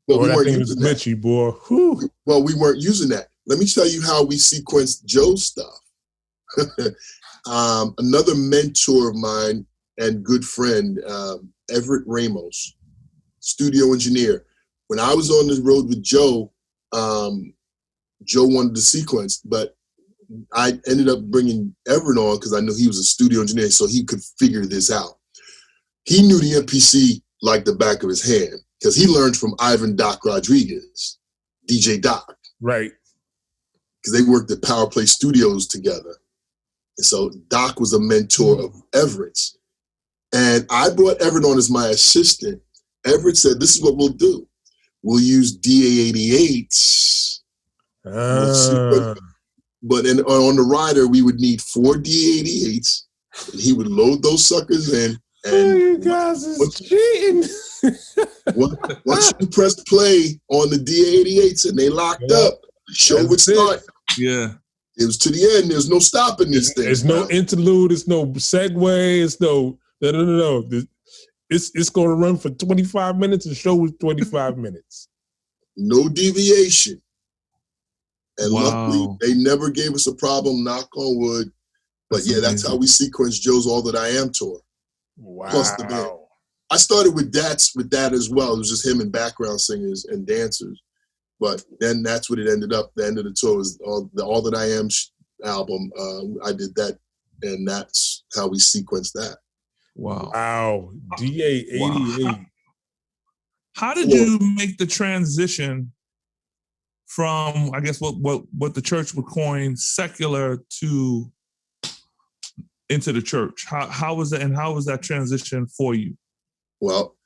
But we weren't using that. Glitchy, boy. Whew. Well, we weren't using that. Let me tell you how we sequenced Joe's stuff. Another mentor of mine and good friend, Everett Ramos, studio engineer. When I was on the road with Joe, Joe wanted to sequence, but I ended up bringing Everett on because I knew he was a studio engineer, so he could figure this out. He knew the MPC like the back of his hand because he learned from Ivan Doc Rodriguez, DJ Doc. Right. Because they worked at Power Play Studios together. And so Doc was a mentor of Everett's. And I brought Everett on as my assistant. Everett said, this is what we'll do. We'll use DA-88s. But on the rider, we would need 4 DA-88s. And he would load those suckers in. And you guys is cheating. once you press play on the DA-88s and they locked up, the show would start. Yeah. It was to the end. There's no stopping this thing. There's no interlude. There's no segue. It's no. It's going to run for 25 minutes. The show was 25 minutes. No deviation. And luckily, they never gave us a problem, knock on wood. But that's how we sequenced Joe's All That I Am tour. Wow. Plus the band. I started with that as well. It was just him and background singers and dancers. But then that's what it ended up. The end of the tour was the All That I Am album. I did that, and that's how we sequenced that. Wow. DA-88. Wow. How did you make the transition from, I guess, what the church would coin secular to into the church? How was that, and how was that transition for you? Well,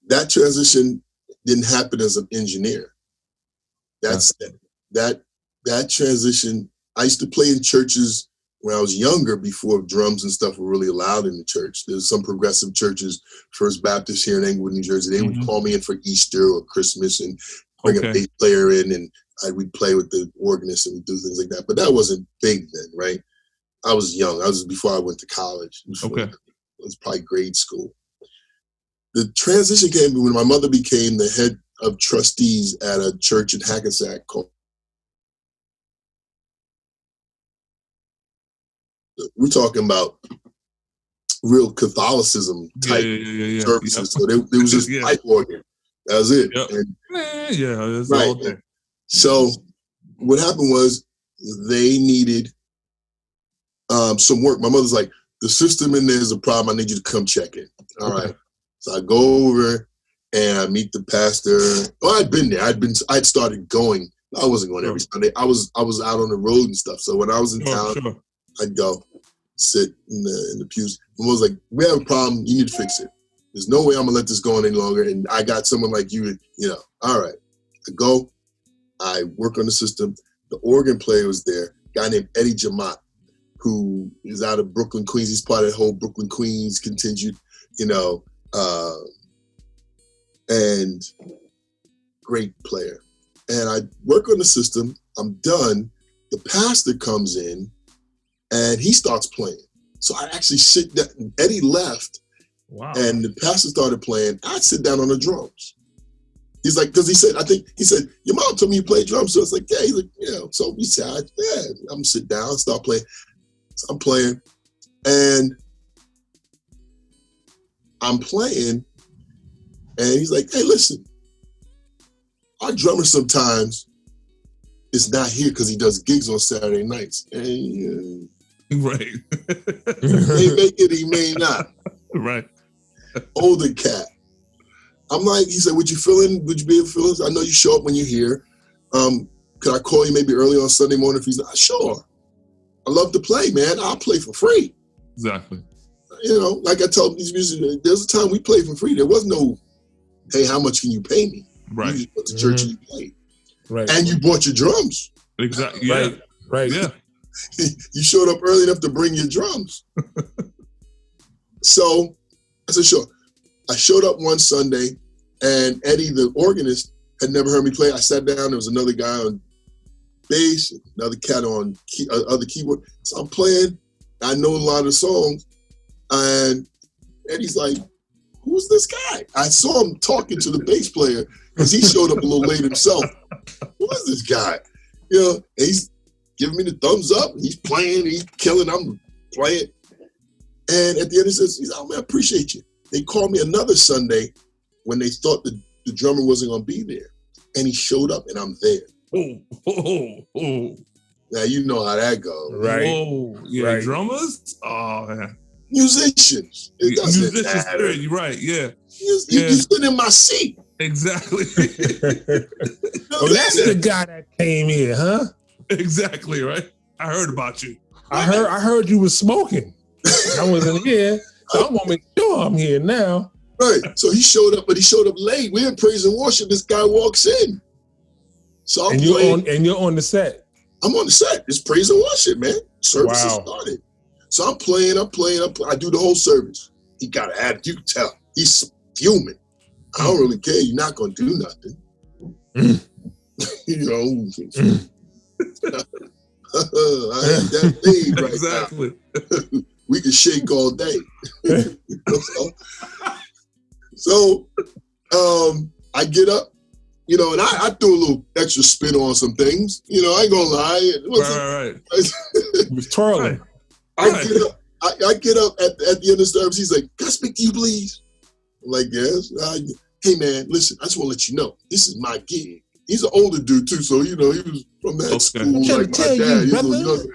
that transition didn't happen as an engineer. That transition. I used to play in churches when I was younger, before drums and stuff were really allowed in the church. There's some progressive churches, First Baptist here in Englewood, New Jersey. They would call me in for Easter or Christmas and bring a bass player in, and we'd play with the organist and we'd do things like that. But that wasn't big then, right? I was young. I was before I went to college. It was probably grade school. The transition came when my mother became the head of trustees at a church in Hackensack called. We're talking about real Catholicism type services. So there was just pipe organ. That was it. Yep. Right. So what happened was they needed some work. My mother's like, the system in there is a problem. I need you to come check it. All right. So I go over and I meet the pastor. Oh, I'd been there. I'd started going. I wasn't going every Sunday. I was out on the road and stuff. So when I was in town, I'd go sit in the pews. And I was like, we have a problem. You need to fix it. There's no way I'm gonna let this go on any longer. And I got someone like you, all right. I go, I work on the system. The organ player was there, a guy named Eddie Jamat, who is out of Brooklyn, Queens. He's part of the whole Brooklyn, Queens contingent. and great player. And I work on the system. I'm done. The pastor comes in and he starts playing. So I actually sit down. Eddie left. Wow. And the pastor started playing. I sit down on the drums. He's like, because he said, your mom told me you play drums. So it's like, yeah. He's like, So we said, I'm gonna sit down, start playing. So I'm playing, and I'm playing, and he's like, hey, listen, our drummer sometimes is not here because he does gigs on Saturday nights. And right. He may make it, he may not. Right. Older cat. I'm like, he said, would you be able to fill in? I know you show up when you're here. Could I call you maybe early on Sunday morning if he's not? Sure. I love to play, man. I'll play for free. Exactly. Like I told these musicians, there's a time we played for free. There was no, hey, how much can you pay me? Right. You just went to church and you played. Right. And you bought your drums. Exactly. Yeah. Right. Yeah. You showed up early enough to bring your drums. So I said, sure. I showed up one Sunday, and Eddie, the organist, had never heard me play. I sat down. There was another guy on bass, another cat on other keyboard. So I'm playing. I know a lot of the songs. And Eddie's like, who's this guy? I saw him talking to the bass player because he showed up a little late himself. Who is this guy? And he's giving me the thumbs up. He's playing. He's killing. I'm playing. And at the end, he says, oh, man, I appreciate you. They called me another Sunday when they thought the drummer wasn't going to be there. And he showed up, and I'm there. Oh. Now, you know how that goes. Right. Whoa. Yeah, right. Drummers? Oh, man. Musicians. It doesn't matter. You're right, yeah. You sit in my seat. Exactly. Well, that's the guy that came here, huh? Exactly, right? I heard about you. I heard you was smoking. I wasn't here. So I want to make sure I'm here now. Right. So he showed up, but he showed up late. We're in praise and worship. This guy walks in. So I'm playing. You're on the set. I'm on the set. It's praise and worship, man. Service has Wow. started. So I'm playing. I do the whole service. He got an attitude. You can tell. He's fuming. I don't really care. You're not going to do nothing. I ain't that big right Exactly. now. We can shake all day. So I get up, and I threw a little extra spin on some things. I ain't gonna lie. Right. He was twirling. I get up at the end of the service. He's like, "Can I speak to you, please?" I'm like, "Yes." Hey, man, listen. I just want to let you know this is my gig. He's an older dude too, so he was from that school like my dad. He's a little younger.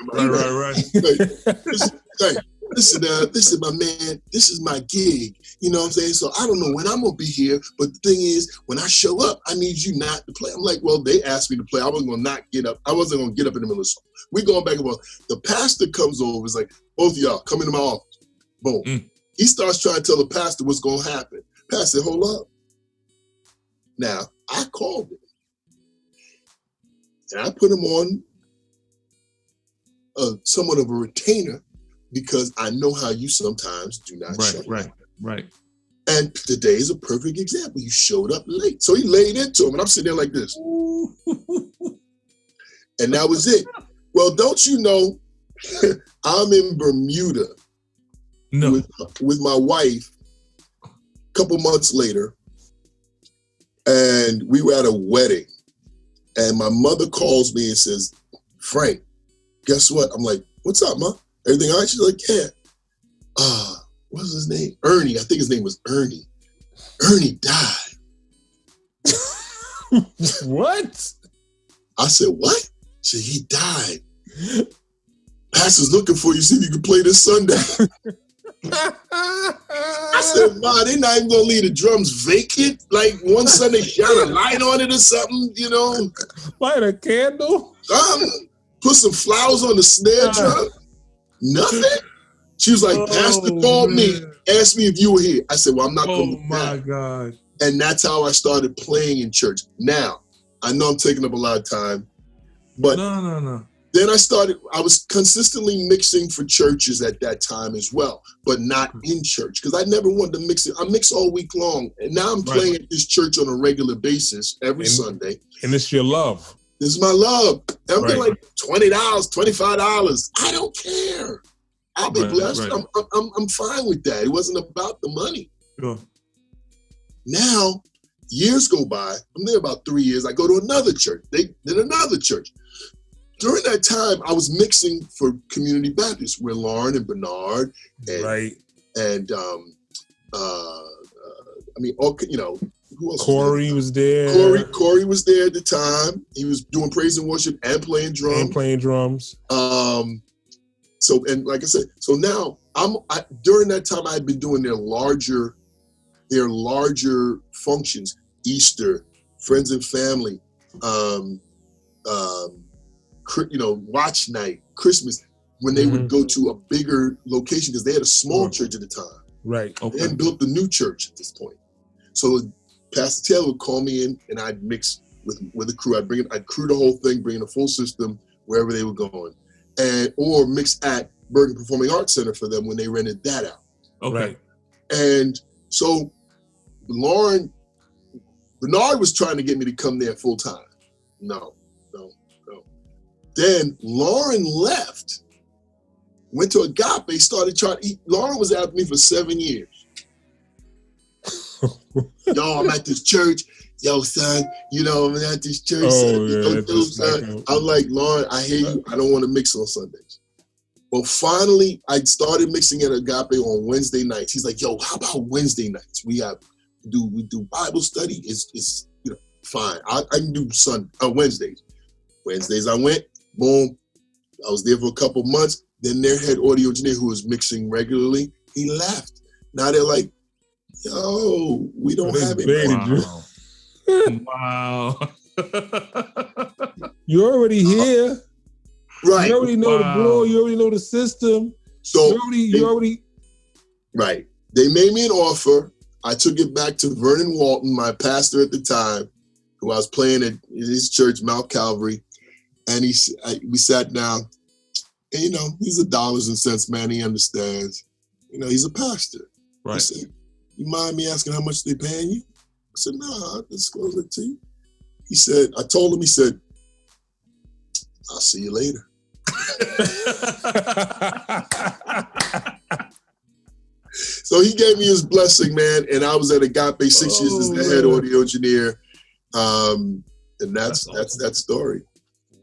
Right. Listen, this is my man. This is my gig. You know what I'm saying? So I don't know when I'm gonna be here, but the thing is, when I show up, I need you not to play. I'm like, well, they asked me to play. I wasn't gonna not get up. I wasn't gonna get up in the middle of the song. We going back and forth. The pastor comes over. Is like, both of y'all come into my office. Boom. He starts trying to tell the pastor what's gonna happen. Pastor, hold up. Now I called him, and I put him on somewhat of a retainer. Because I know how you sometimes do not show up. Right. And today is a perfect example. You showed up late. So he laid into him, and I'm sitting there like this. And that was it. Well, don't you know, I'm in Bermuda with my wife a couple months later, and we were at a wedding. And my mother calls me and says, Frank, guess what? I'm like, what's up, Ma? Everything all right? She's like, yeah. What's his name? Ernie. I think his name was Ernie. Ernie died. What? I said, what? She said, he died. Pastor's looking for you, see if you can play this Sunday. I said, Ma, they're not even going to leave the drums vacant? Like one Sunday, shine a light on it or something, Light a candle? Put some flowers on the snare drum? Nothing? She was like, Pastor called me, asked me if you were here. I said, well, I'm not coming back. Oh, my God. And that's how I started playing in church. Now, I know I'm taking up a lot of time, but No. Then I was consistently mixing for churches at that time as well, but not in church because I never wanted to mix it. I mix all week long. And now I'm playing at this church on a regular basis every Sunday. And it's your love. This is my love. I'm getting like $20, $25. I don't care. I'll be blessed. Right. I'm fine with that. It wasn't about the money. Sure. Now, years go by. I'm there about 3 years. I go to another church. Then another church. During that time, I was mixing for Community Baptist with Lauren and Bernard, and who else? Corey was there. Corey was there at the time. He was doing praise and worship and playing drums. So like I said, so now during that time I had been doing their larger functions, Easter, Friends and Family, watch night, Christmas, when they would go to a bigger location because they had a small church at the time. Right. Okay. They hadn't built the new church at this point. So Pastor Taylor would call me in and I'd mix with the crew. I'd crew the whole thing, bring in a full system wherever they were going. Or mix at Bergen Performing Arts Center for them when they rented that out. Okay. Right. And so Bernard was trying to get me to come there full time. No. Then Lauren left, went to Agape, started trying to eat. Lauren was after me for 7 years. Yo, I'm at this church. Yo, son, I'm at this church. I'm like, Lauren, I hear you. I don't want to mix on Sundays. Well, finally, I started mixing at Agape on Wednesday nights. He's like, yo, how about Wednesday nights? We do Bible study. It's fine. I can do Wednesdays. Wednesdays I went. Boom. I was there for a couple months. Then their head audio engineer, who was mixing regularly, he left. Now they're like, yo, we don't have it. Wow. You're already here. Right. You already know the blow. You already know the system. So you already. Right. They made me an offer. I took it back to Vernon Walton, my pastor at the time, who I was playing at his church, Mount Calvary. And we sat down, and he's a dollars and cents man. He understands. He's a pastor. Right. He said, "You mind me asking how much they paying you?" I said, "No, I'll disclose it to you." He said, "I told him." He said, "I'll see you later." So he gave me his blessing, man. And I was at Agape 6 years as the head audio engineer, and that's that story.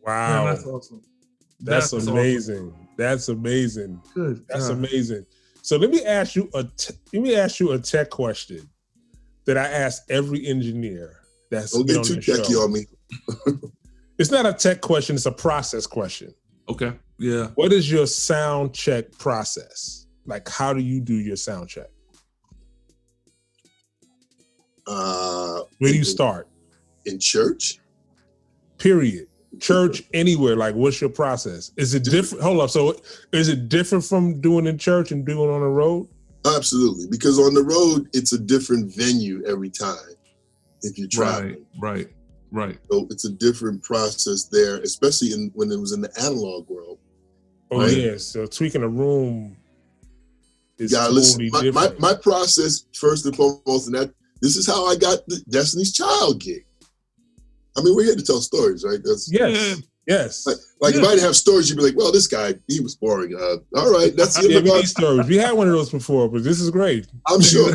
Wow, man, that's awesome. That's amazing. Awesome. That's amazing. Good. That's amazing. So let me ask you a tech question that I ask every engineer that's Don't been get on too the techy show. on me. It's not a tech question, it's a process question. Okay. Yeah. What is your sound check process? Like, how do you do your sound check? Where do you start? In church? Period. Church, anywhere. Like, what's your process? Is it different? Hold up. So is it different from doing in church and doing on the road? Absolutely. Because on the road, it's a different venue every time if you're traveling. Right. So it's a different process there, especially when it was in the analog world. Oh, right? Yeah. So tweaking a room is totally different. My process, first and foremost, and this is how I got the Destiny's Child gig. I mean, we're here to tell stories, right? Yes. Like if I didn't have stories, you'd be like, well, this guy, he was boring. All right, that's the end of our stories. We had one of those before, but this is great. I'm sure.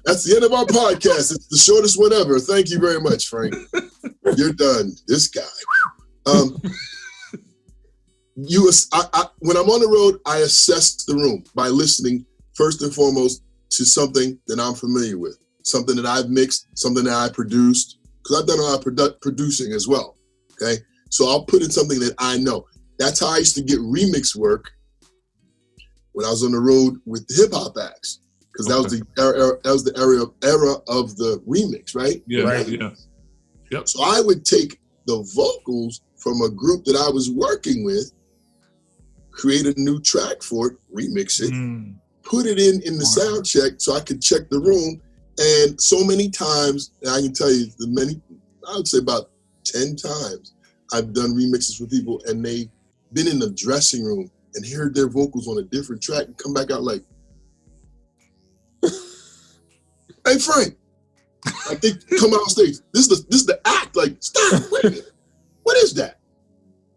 That's the end of our podcast. It's the shortest one ever. Thank you very much, Frank. You're done. This guy. When I'm on the road, I assess the room by listening first and foremost to something that I'm familiar with, something that I've mixed, something that I produced, because I've done a lot of producing as well. Okay, so I'll put in something that I know. That's how I used to get remix work when I was on the road with the hip hop acts, because that was the era of the remix, right? Yeah, right. Yeah. Yep. So I would take the vocals from a group that I was working with, create a new track for it, remix it, put it in the sound check so I could check the room. And so many times, and I can tell you I would say about 10 times, I've done remixes for people, and they've been in the dressing room and heard their vocals on a different track and come back out like, "Hey Frank," like they come out on stage. This is the act. Like, stop. Wait a minute. What is that?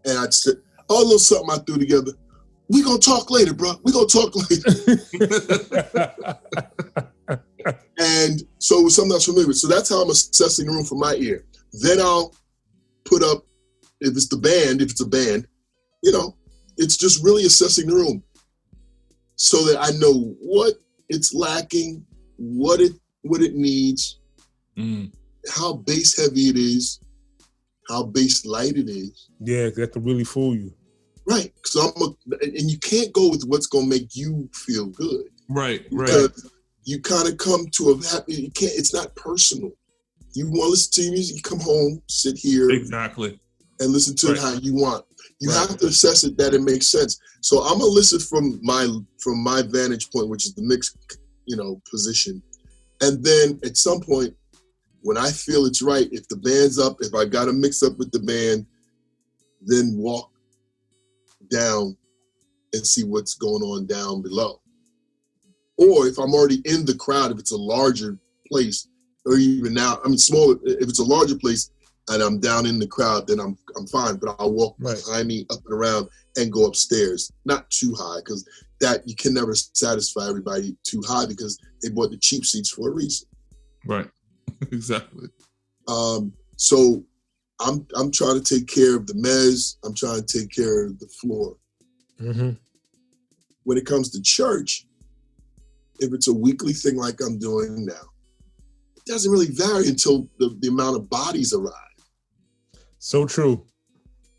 And I said, "Oh, a little something I threw together. We gonna talk later, bro. We gonna talk later." And so it was something I was familiar with. So that's how I'm assessing the room for my ear. Then I'll put up, if it's a band, you know, it's just really assessing the room so that I know what it's lacking, what it needs, how bass heavy it is, how bass light it is. Yeah, that could really fool you. Right. So and you can't go with what's gonna make you feel good. Right. Because you kind of come to a happy. You can't. It's not personal. You want to listen to your music, you come home, sit here, exactly, and listen to it how you want. You have to assess it that it makes sense. So I'm gonna listen from my vantage point, which is the mix, position, and then at some point, when I feel it's right, if the band's up, if I got to mix up with the band, then walk down and see what's going on down below. Or if I'm already in the crowd, if it's a larger place, or even now, smaller, if it's a larger place and I'm down in the crowd, then I'm fine. But I'll walk behind me, up and around, and go upstairs. Not too high, because that you can never satisfy everybody too high, because they bought the cheap seats for a reason. Right. Exactly. So I'm trying to take care of the mezz. I'm trying to take care of the floor. Mm-hmm. When it comes to church, if it's a weekly thing like I'm doing now, it doesn't really vary until the amount of bodies arrive. So true.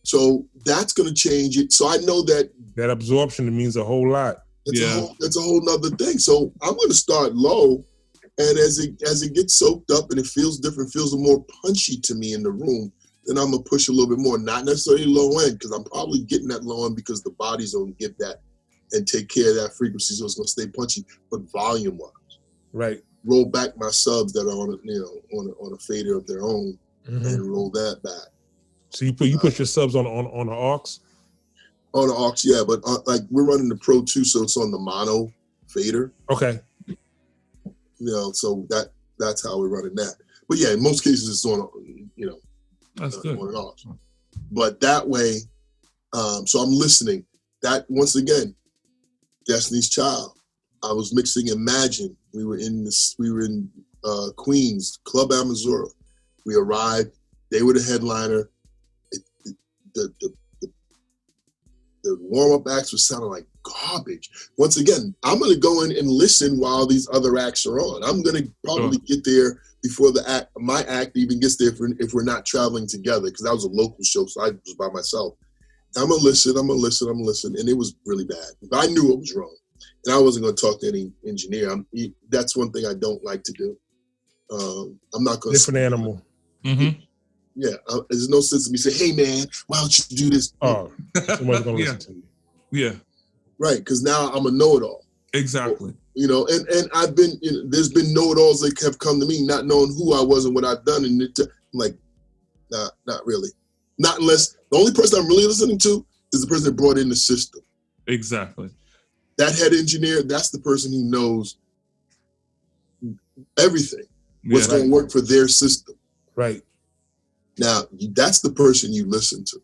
So that's going to change it. So I know that absorption means a whole lot. That's a whole nother thing. So I'm going to start low, and as it gets soaked up and it feels different, feels more punchy to me in the room, then I'm going to push a little bit more. Not necessarily low end, because I'm probably getting that low end because the bodies don't get that and take care of that frequency, so it's going to stay punchy, but volume-wise. Right. Roll back my subs that are on a fader of their own, and roll that back. So you put your subs on an aux? On the aux, yeah, but like we're running the Pro 2, so it's on the mono fader. Okay. So that's how we're running that. But yeah, in most cases it's on, that's good. On an aux. But that way, so I'm listening. That once again, Destiny's Child. I was mixing Imajin. We were in Queens, Club Amazura. We arrived. They were the headliner. The warm-up acts were sounding like garbage. Once again, I'm going to go in and listen while these other acts are on. I'm going to probably get there before my act even gets there if we're not traveling together, because that was a local show, so I was by myself. I'm going to listen, and it was really bad. I knew it was wrong, and I wasn't going to talk to any engineer. That's one thing I don't like to do. I'm not going to... Different animal. Mm-hmm. Yeah, there's no sense in me saying, "Hey man, why don't you do this?" Oh, somebody's gonna listen to you. Yeah, right. Because now I'm a know-it-all. Exactly. And I've been. There's been know-it-alls that have come to me, not knowing who I was and what I've done, and I'm like, nah, not really. Not unless the only person I'm really listening to is the person that brought in the system. Exactly. That head engineer, that's the person who knows everything. What's going to work for their system. Right. Now, that's the person you listen to,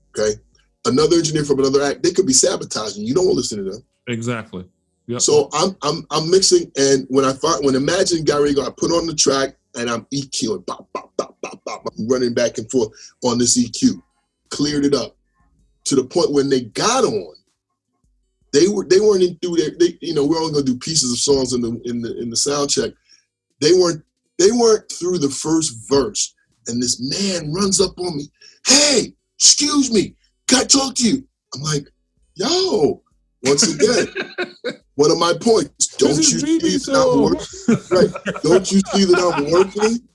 okay? Another engineer from another act, they could be sabotaging. You don't want to listen to them. Exactly. Yep. So I'm mixing, and when Imajin got ready to go, I put on the track, and I'm EQing, bop, bop, bop, bop, bop. I'm running back and forth on this EQ. Cleared it up to the point when they got on, they weren't in through their, we're only gonna do pieces of songs in the sound check. They weren't through the first verse. And this man runs up on me. "Hey, excuse me, can I talk to you?" I'm like, "Yo," once again, one of my points. Don't you see that I'm working? Right. Don't you see that I'm working?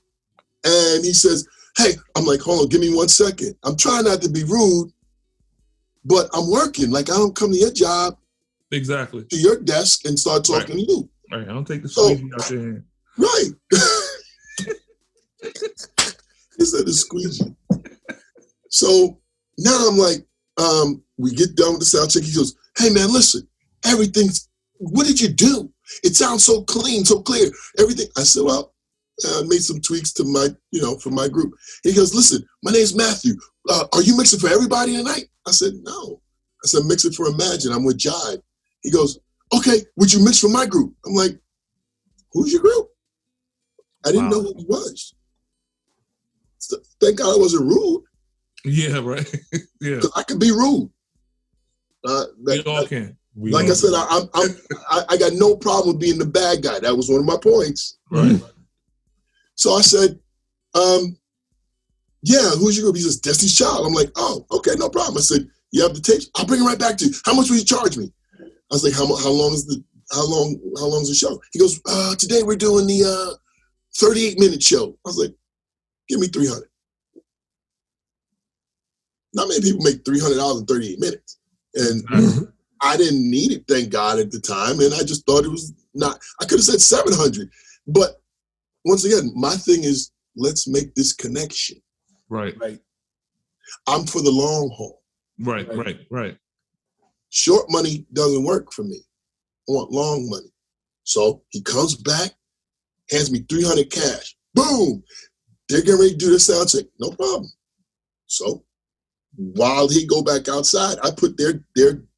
And he says, "Hey," I'm like, "Hold on, give me 1 second. I'm trying not to be rude, but I'm working. Like, I don't come to your job, exactly, to your desk and start talking to you. Right. I don't take the squeegee out your hand." Right. He said the squeegee. So now I'm like, we get done with the sound check. He goes, hey man, listen, what did you do? It sounds so clean, so clear, everything. I said, well, I made some tweaks to my, for my group. He goes, listen, my name's Matthew. Are you mixing for everybody tonight? I said, no. I said, I'm mixing for Imajin. I'm with Jive. He goes, okay, would you mix for my group? I'm like, who's your group? I didn't know who he was. So, thank God I wasn't rude. Yeah, right. Yeah, I could be rude. We all can. Like I said, I got no problem with being the bad guy. That was one of my points. Right. So I said, yeah, who's your group? He says, Destiny's Child. I'm like, oh, okay, no problem. I said, you have the tapes? I'll bring it right back to you. How much will you charge me? I was like, how long is the show? He goes, today we're doing the 38-minute show. I was like, give me $300. Not many people make $300 in 38 minutes. And I didn't need it, thank God, at the time. And I just thought it was not, I could have said 700. But once again, my thing is, let's make this connection. Right. I'm for the long haul. Right. Short money doesn't work for me. I want long money. So he comes back, hands me $300 cash. Boom! They're getting ready to do the sound check. No problem. So while he go back outside, I put their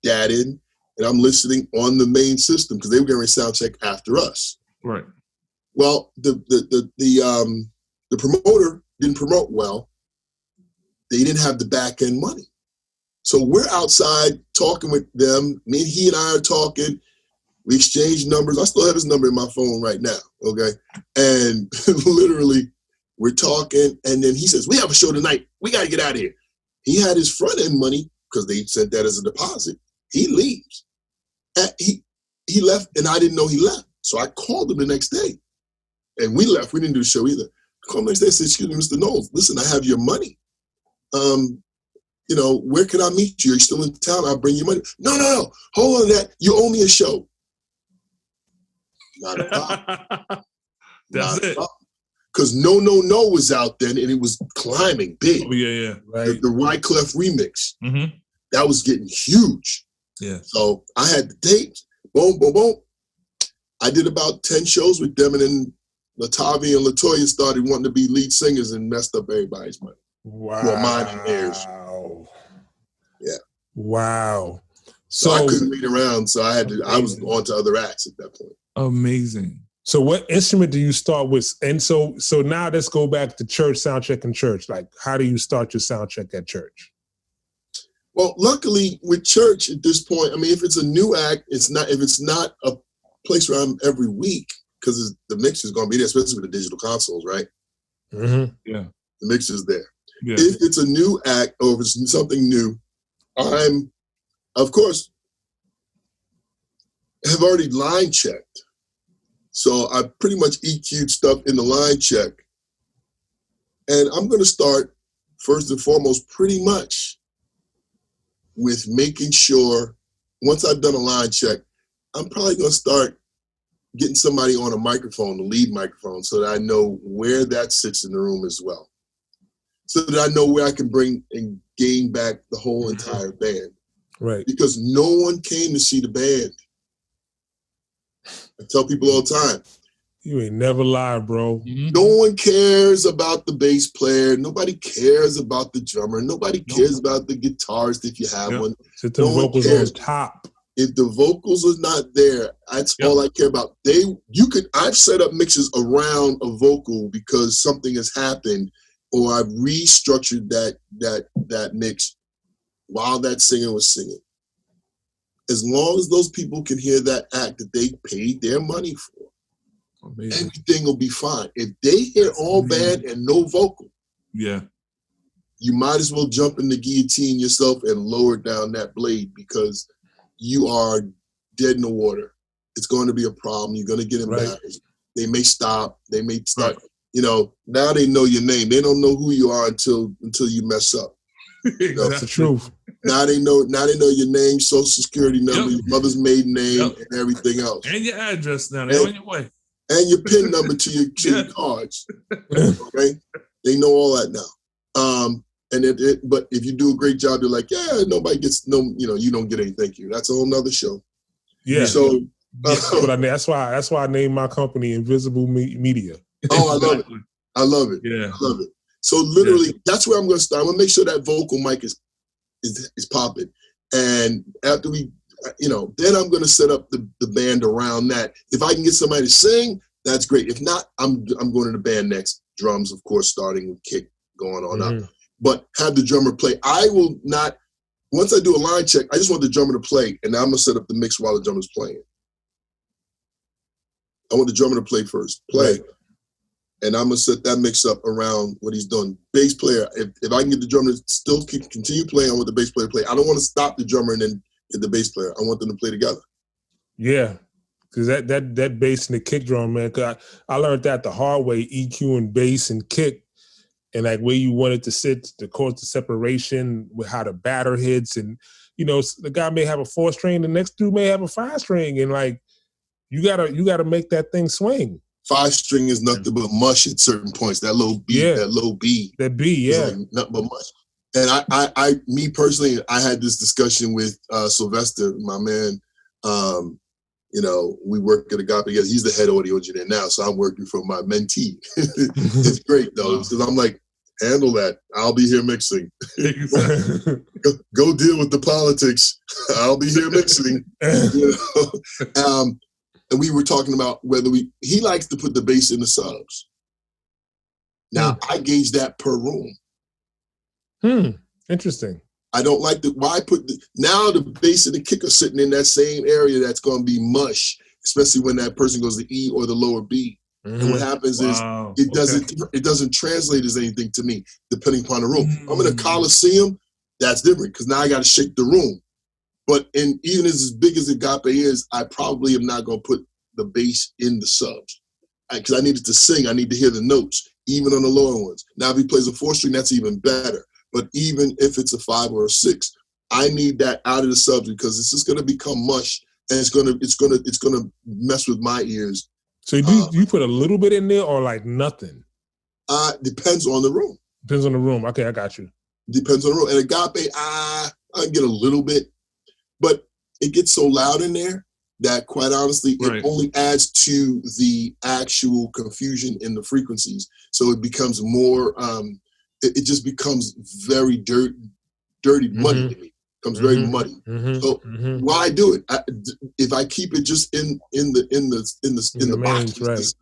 dad in, and I'm listening on the main system because they were getting ready to sound check after us. Right. Well, the promoter didn't promote well. They didn't have the back end money. So we're outside talking with them. He and I are talking. We exchanged numbers. I still have his number in my phone right now. Okay. And literally we're talking. And then he says, we have a show tonight. We got to get out of here. He had his front end money because they sent that as a deposit. He leaves. And he left, and I didn't know he left. So I called him the next day. And we left. We didn't do the show either. I called him the next day and said, excuse me, Mr. Knowles, listen, I have your money. Where can I meet you? Are you still in town? I'll bring you money. No. Hold on to that. You owe me a show. Not a problem. That's it. Because No was out then, and it was climbing big. Oh, yeah. Right. The Wyclef remix. Mm-hmm. That was getting huge. Yeah. So I had the tapes. Boom, boom, boom. I did about 10 shows with them, and then Latavi and LaToya started wanting to be lead singers and messed up everybody's money. Wow. Well, mine and theirs. Yeah. Wow. So I couldn't wait around, so I was on to other acts at that point. Amazing. So what instrument do you start with? And so now let's go back to church, sound check in church. Like, how do you start your sound check at church? Well, luckily with church at this point, I mean, if it's a new act, if it's not a place where I'm every week, because the mix is going to be there, especially with the digital consoles, right? Mm-hmm. Yeah. The mix is there. Yeah. If it's a new act or if it's something new, I'm, of course, have already line checked. So I pretty much EQ'd stuff in the line check. And I'm going to start, first and foremost, pretty much with making sure, once I've done a line check, I'm probably going to start getting somebody on a microphone, the lead microphone, so that I know where that sits in the room as well. So that I know where I can bring and gain back the whole entire band. Right. Because no one came to see the band. I tell people all the time. You ain't never lied, bro. No one cares about the bass player. Nobody cares about the drummer. Nobody cares about the guitarist if you have one. Sit the vocals on top. If the vocals are not there, that's all I care about. I've set up mixes around a vocal because something has happened, or I've restructured that mix while that singer was singing. As long as those people can hear that act that they paid their money for, everything will be fine. If they hear all band and no vocal, you might as well jump in the guillotine yourself and lower down that blade, because you are dead in the water. It's going to be a problem. You're going to get embarrassed. Right. They may stop. They may start. Right. Now they know your name. They don't know who you are until you mess up. That's the truth. Now they know your name, social security number, your mother's maiden name, and everything else. And your address now. They're on your way. And your PIN number to your cards. Okay? They know all that now. But if you do a great job, they're like, yeah, nobody gets you don't get any thank you. That's a whole nother show. Yeah. So that's why I named my company Invisible Media. Oh, I love it. I love it. Yeah. I love it. So literally, that's where I'm going to start. I'm going to make sure that vocal mic is popping. And after we, then I'm going to set up the band around that. If I can get somebody to sing, that's great. If not, I'm going to the band next. Drums, of course, starting with kick, going on up. But have the drummer play. I will not, once I do a line check, I just want the drummer to play, and I'm going to set up the mix while the drummer's playing. I want the drummer to play first. Play. Right. And I'm going to set that mix up around what he's doing. Bass player, if I can get the drummer to still continue playing, I want the bass player to play. I don't want to stop the drummer and then get the bass player. I want them to play together. Yeah. Because that bass and the kick drum, man, cause I learned that the hard way, EQ and bass and kick, and like where you want it to sit, to cause the separation with how the batter hits. And, the guy may have a 4-string, the next dude may have a 5-string. And like, you gotta make that thing swing. 5-string is nothing but mush at certain points. That low B, That B, yeah. Like nothing but mush. And I me personally, I had this discussion with Sylvester, my man. We work at Agape together. He's the head audio engineer now, so I'm working for my mentee. It's great though, because I'm like, handle that. I'll be here mixing. Go deal with the politics. I'll be here mixing. And we were talking about whether he likes to put the bass in the subs. Now I gauge that per room. Interesting. I don't like why put now the bass and the kick are sitting in that same area that's going to be mush, especially when that person goes to E or the lower B. And what happens is it doesn't translate as anything to me, depending upon the room. I'm in a Coliseum, that's different because now I got to shake the room. But even as big as Agape is, I probably am not going to put the bass in the subs because I need it to sing. I need to hear the notes, even on the lower ones. Now, if he plays a 4-string, that's even better. But even if it's a 5 or a 6, I need that out of the subs because it's just going to become mush and it's going to mess with my ears. So you put a little bit in there or like nothing? Depends on the room. Depends on the room. Okay, I got you. Depends on the room. And Agape, I get a little bit. But it gets so loud in there that, quite honestly, it only adds to the actual confusion in the frequencies. So it becomes more, it just becomes very dirty, muddy to me. It becomes very muddy. So why do it? If I keep it just in the box, right,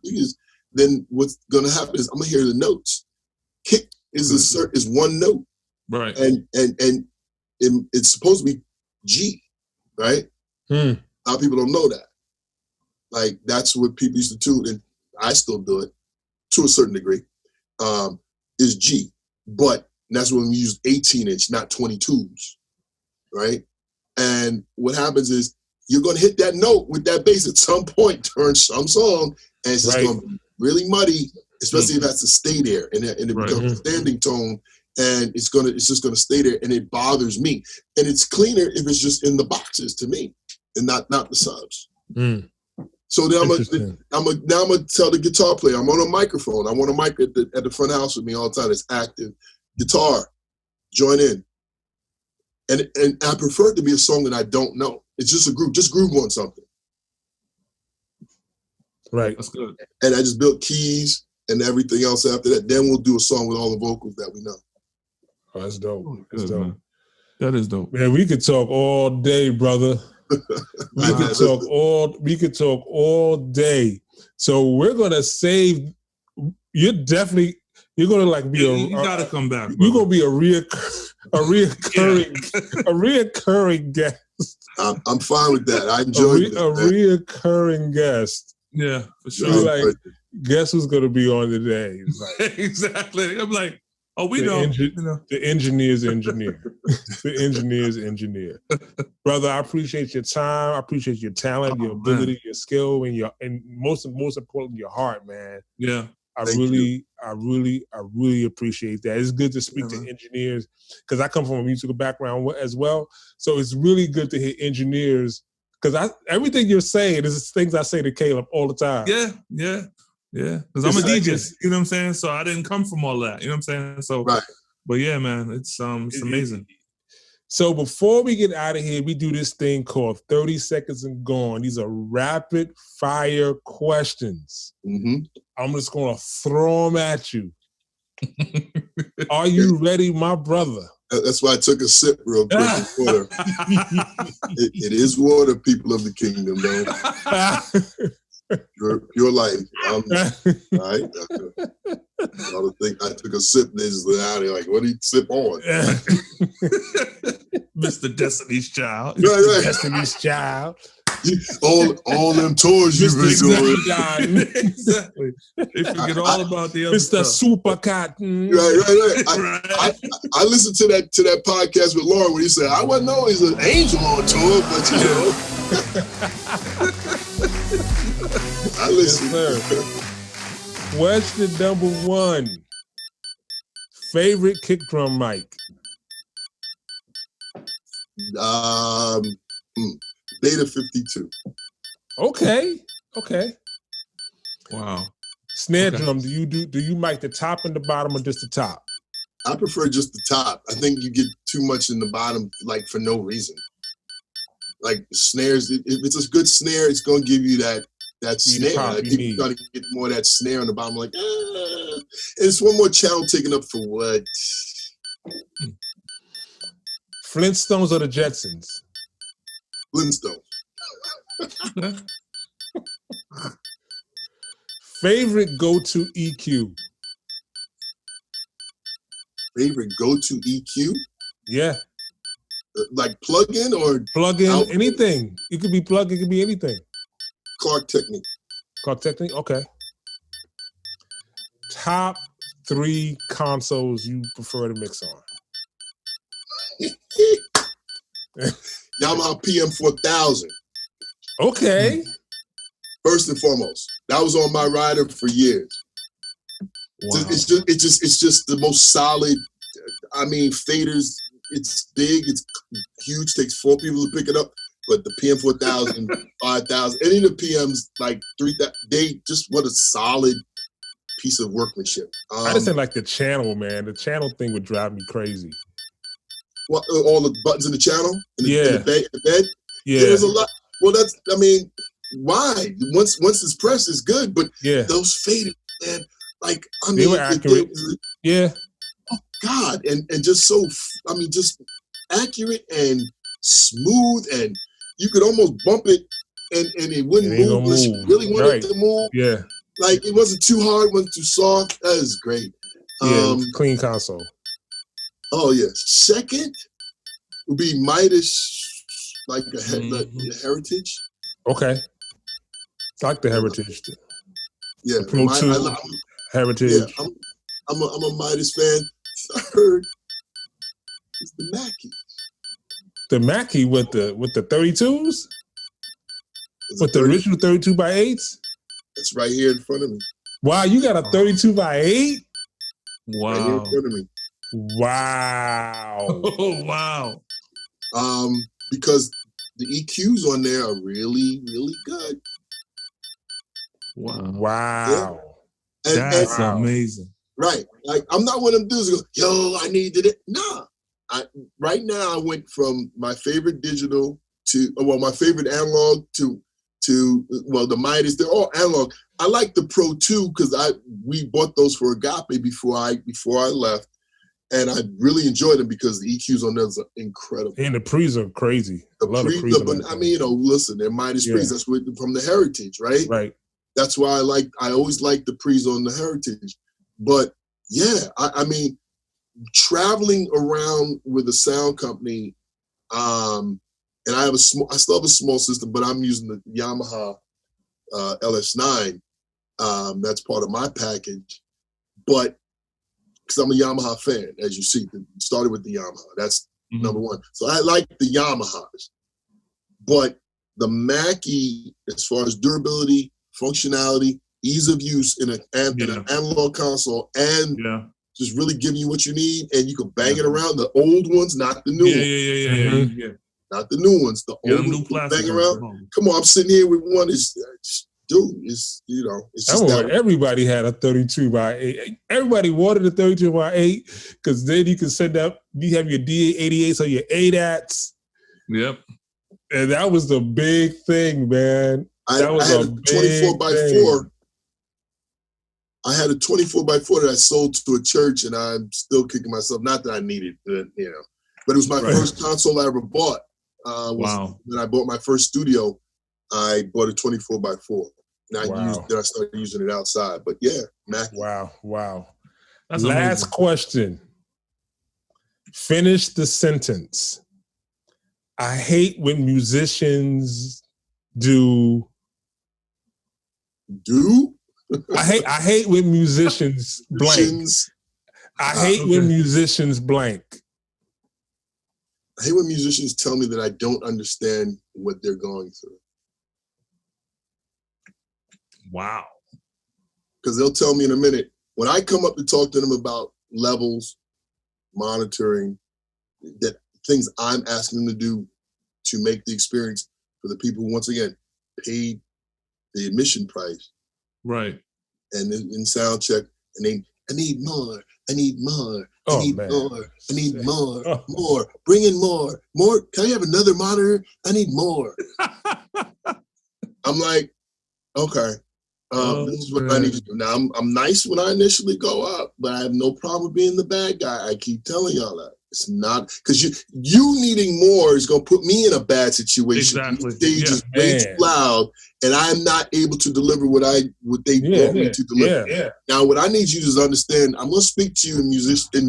then what's going to happen is I'm going to hear the notes. Kick is one note, right? And it's supposed to be G. Right? A lot of people don't know that. Like, that's what people used to do, and I still do it to a certain degree, is G. But that's when we use 18-inch, not 22s, right? And what happens is you're going to hit that note with that bass at some point during some song, and it's just going to be really muddy, especially if it has to stay there, and it becomes a standing tone. And it's just gonna stay there, and it bothers me. And it's cleaner if it's just in the boxes to me, and not the subs. So then I'm gonna tell the guitar player I'm on a microphone. I want a mic at the front house with me all the time. It's active. Guitar, join in. And I prefer it to be a song that I don't know. It's just a groove. Just groove on something. Right. That's good. And I just built keys and everything else after that. Then we'll do a song with all the vocals that we know. Oh, that's dope. That's dope. Man. That is dope. Man, we could talk all day, brother. We could talk all day. So we're gonna save. You're gonna like be you gotta come back. Bro. You're gonna be a reoccurring guest. I'm fine with that. I enjoy it. A reoccurring guest. Yeah, for sure. You're like, guess who's gonna be on today? Like, exactly. I'm like, oh, we know. The engineer's engineer. The engineer's engineer. Brother, I appreciate your time. I appreciate your talent, your ability, your skill, and most importantly, your heart, man. Yeah. I really appreciate that. It's good to speak to engineers because I come from a musical background as well. So it's really good to hear engineers because everything you're saying is things I say to Caleb all the time. Yeah. Because I'm a DJ, you know what I'm saying? So I didn't come from all that, you know what I'm saying? So But yeah, man, it's amazing. So before we get out of here, we do this thing called 30 Seconds and Gone. These are rapid fire questions. Mm-hmm. I'm just going to throw them at you. Are you ready, my brother? That's why I took a sip real quick of water. It is water, people of the kingdom, though. Pure life. All right. I think I took a sip and they just out of here like, what do you sip on? Mr. Destiny's Child. Right. Destiny's Child. All them tours you've been doing. Exactly. They forget all about the other Mr. stuff. SuperCat. Right. I listened to that podcast with Lauren when he said, I wasn't always an angel on tour, but you know. I listened. Yes, question number 1. Favorite kick drum mic? Beta 52. Okay. Wow. Snare drum, do you mic the top and the bottom or just the top? I prefer just the top. I think you get too much in the bottom, like for no reason. Like snares, if it's a good snare, it's gonna give you that snare. Like people trying to get more of that snare on the bottom, like and it's one more channel taken up for what? Flintstones or the Jetsons? Flintstone. Favorite go-to EQ? Favorite go-to EQ? Yeah. Like plug-in or plug-in? output? Anything. It could be plug. It could be anything. Clark Technique. Clark Technique. Okay. Top 3 consoles you prefer to mix on? Yamaha PM4000. Okay. First and foremost, that was on my rider for years. Wow. It's just the most solid. I mean, faders. It's big. It's huge. Takes 4 people to pick it up. But the PM4000, 5000, any of the PMs like 3000, they just what a solid piece of workmanship. I just didn't like the channel, man. The channel thing would drive me crazy. What, all the buttons in the channel? In the bed? Yeah. There's a lot. Well, why? Once it's pressed, it's good. But those faded, man, like, I mean, they were accurate. Yeah. Oh, God. And just so, just accurate and smooth. And you could almost bump it and it wouldn't move unless you really wanted it to move. Yeah. Like, it wasn't too hard, wasn't too soft. That is great. Yeah, clean console. Oh, yeah. Second would be Midas, like a Heritage. Okay. I like the Heritage. Yeah. Pro 2, Heritage. Yeah, I'm a Midas fan. Third is the Mackie. The Mackie with the 32s? With the original 32x8s? It's right here in front of me. Wow, you got a 32x8? Wow. Right here in front of me. Wow. Oh, wow. Because the EQs on there are really, really good. Wow. Yeah. That's amazing. Right. Like, I'm not one of them dudes who go, yo, I needed it. Nah. Right now, I went from my favorite digital my favorite analog to the Midas. They're all analog. I like the Pro 2 because we bought those for Agape before I left. And I really enjoyed them because the EQs on those are incredible. And the pre's are crazy. But listen, they're Midas pre's. That's from the Heritage, right? Right. That's why I always liked the pre's on the Heritage. But yeah, I mean, traveling around with a sound company, and I still have a small system, but I'm using the Yamaha LS9. That's part of my package. But because I'm a Yamaha fan, as you see, started with the Yamaha. That's number one. So I like the Yamahas. But the Mackie, as far as durability, functionality, ease of use in an analog console, and just really giving you what you need, and you can bang it around. The old ones, not the new ones. Not the new ones. The old ones, bang around. Come on, I'm sitting here with one. It's dude, it's it's I just remember that. everybody had a 32x8. Everybody wanted a 32x8 because then you can send up. You have your D88s or your ADATs. Yep. And that was the big thing, man. That was I had a 24x4. I had a 24x4 that I sold to a church, and I'm still kicking myself. Not that I needed it, but it was my first console I ever bought. Wow. When I bought my first studio, I bought a 24x4. And Wow. I started using it outside. But yeah, Mac. Wow. That's Last amazing. question. Finish the sentence. I hate when musicians do. I hate when musicians blank. I hate when musicians blank. I hate when musicians tell me that I don't understand what they're going through. Wow. Because they'll tell me in a minute, when I come up to talk to them about levels, monitoring, that things I'm asking them to do to make the experience for the people who, once again, paid the admission price. Right. And in sound check, and they, I need more. I need more. Oh, I need man. more. I need more. More. Bring in more. More. Can I have another monitor? I need more. I'm like, okay. This is what I need to do. Now, I'm nice when I initially go up, but I have no problem being the bad guy. I keep telling y'all that. It's not, because you needing more is going to put me in a bad situation. Exactly. The stage is way too loud, and I'm not able to deliver what they want me to deliver. Yeah. Now, what I need you to understand, I'm going to speak to you in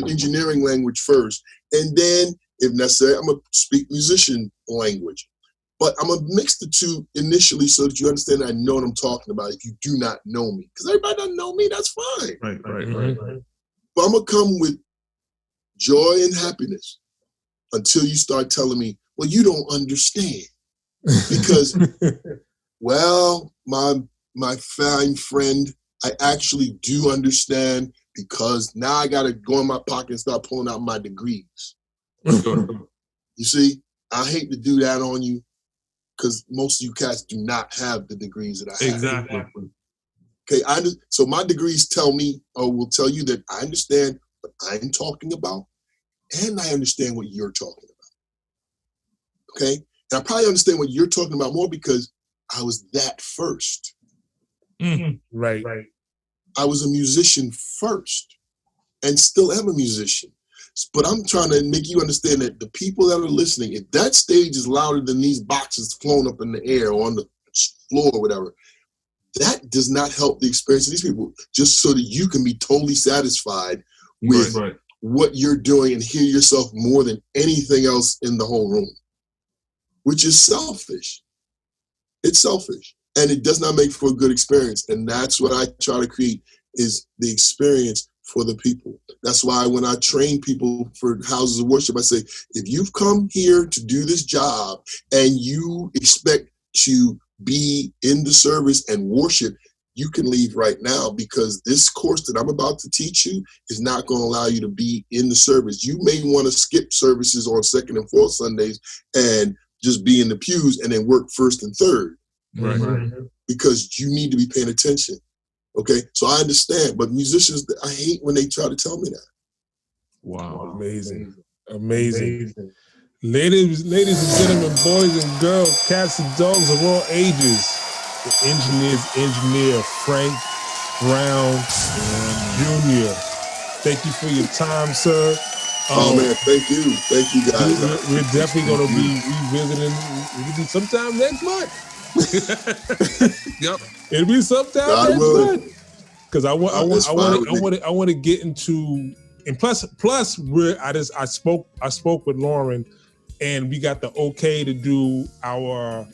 engineering language first, and then, if necessary, I'm going to speak musician language. But I'm going to mix the two initially so that you understand that I know what I'm talking about if you do not know me. Because everybody doesn't know me, that's fine. Right. But I'm going to come with joy and happiness until you start telling me, well, you don't understand. Because, well, my fine friend, I actually do understand, because now I got to go in my pocket and start pulling out my degrees. You see, I hate to do that on you, because most of you cats do not have the degrees that I have. Exactly. Okay, so my degrees tell me, or will tell you, that I understand what I'm talking about, and I understand what you're talking about. Okay, and I probably understand what you're talking about more because I was that first. Right. I was a musician first, and still am a musician. But I'm trying to make you understand that the people that are listening, if that stage is louder than these boxes flown up in the air or on the floor or whatever, that does not help the experience of these people, just so that you can be totally satisfied with what you're doing and hear yourself more than anything else in the whole room, which is selfish. It's selfish, and it does not make for a good experience. And that's what I try to create, is the experience for the people. That's why when I train people for houses of worship, I say, if you've come here to do this job and you expect to be in the service and worship, you can leave right now, because this course that I'm about to teach you is not going to allow you to be in the service. You may want to skip services on second and fourth Sundays and just be in the pews and then work first and third. Right. Because you need to be paying attention. Okay, so I understand, but musicians, I hate when they try to tell me that. Wow, amazing. Ladies and gentlemen, boys and girls, cats and dogs of all ages, the engineer Frank Brown Jr. Thank you for your time, sir. Oh man, thank you guys. We're definitely going to be revisiting. It'll be sometime next month. Yep. It'll be sometime next month. Because I want to get into, and plus I spoke with Lauren, and we got the okay to do our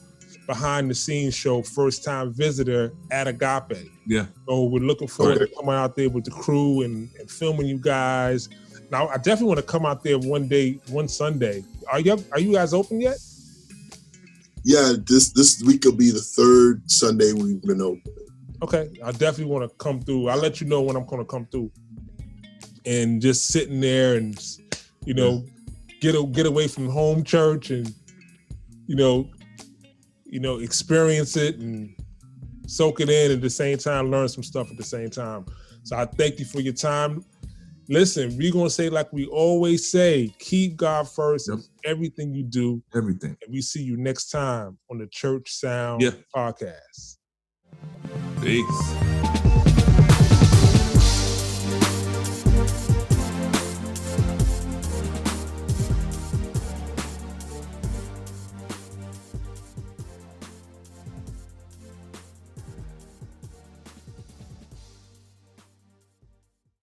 behind the scenes show, first time visitor at Agape. Yeah. So we're looking forward to coming out there with the crew and filming you guys. Now I definitely want to come out there one Sunday. Are you guys open yet? Yeah, this week will be the third Sunday we've been open. Okay, I definitely want to come through. I'll let you know when I'm going to come through. And just sitting there and, get away from home church and, experience it and soak it in, at the same time, learn some stuff at the same time. So I thank you for your time. Listen, we're going to say like we always say, keep God first in everything you do. Everything. And we see you next time on the Church Sound Podcast. Peace.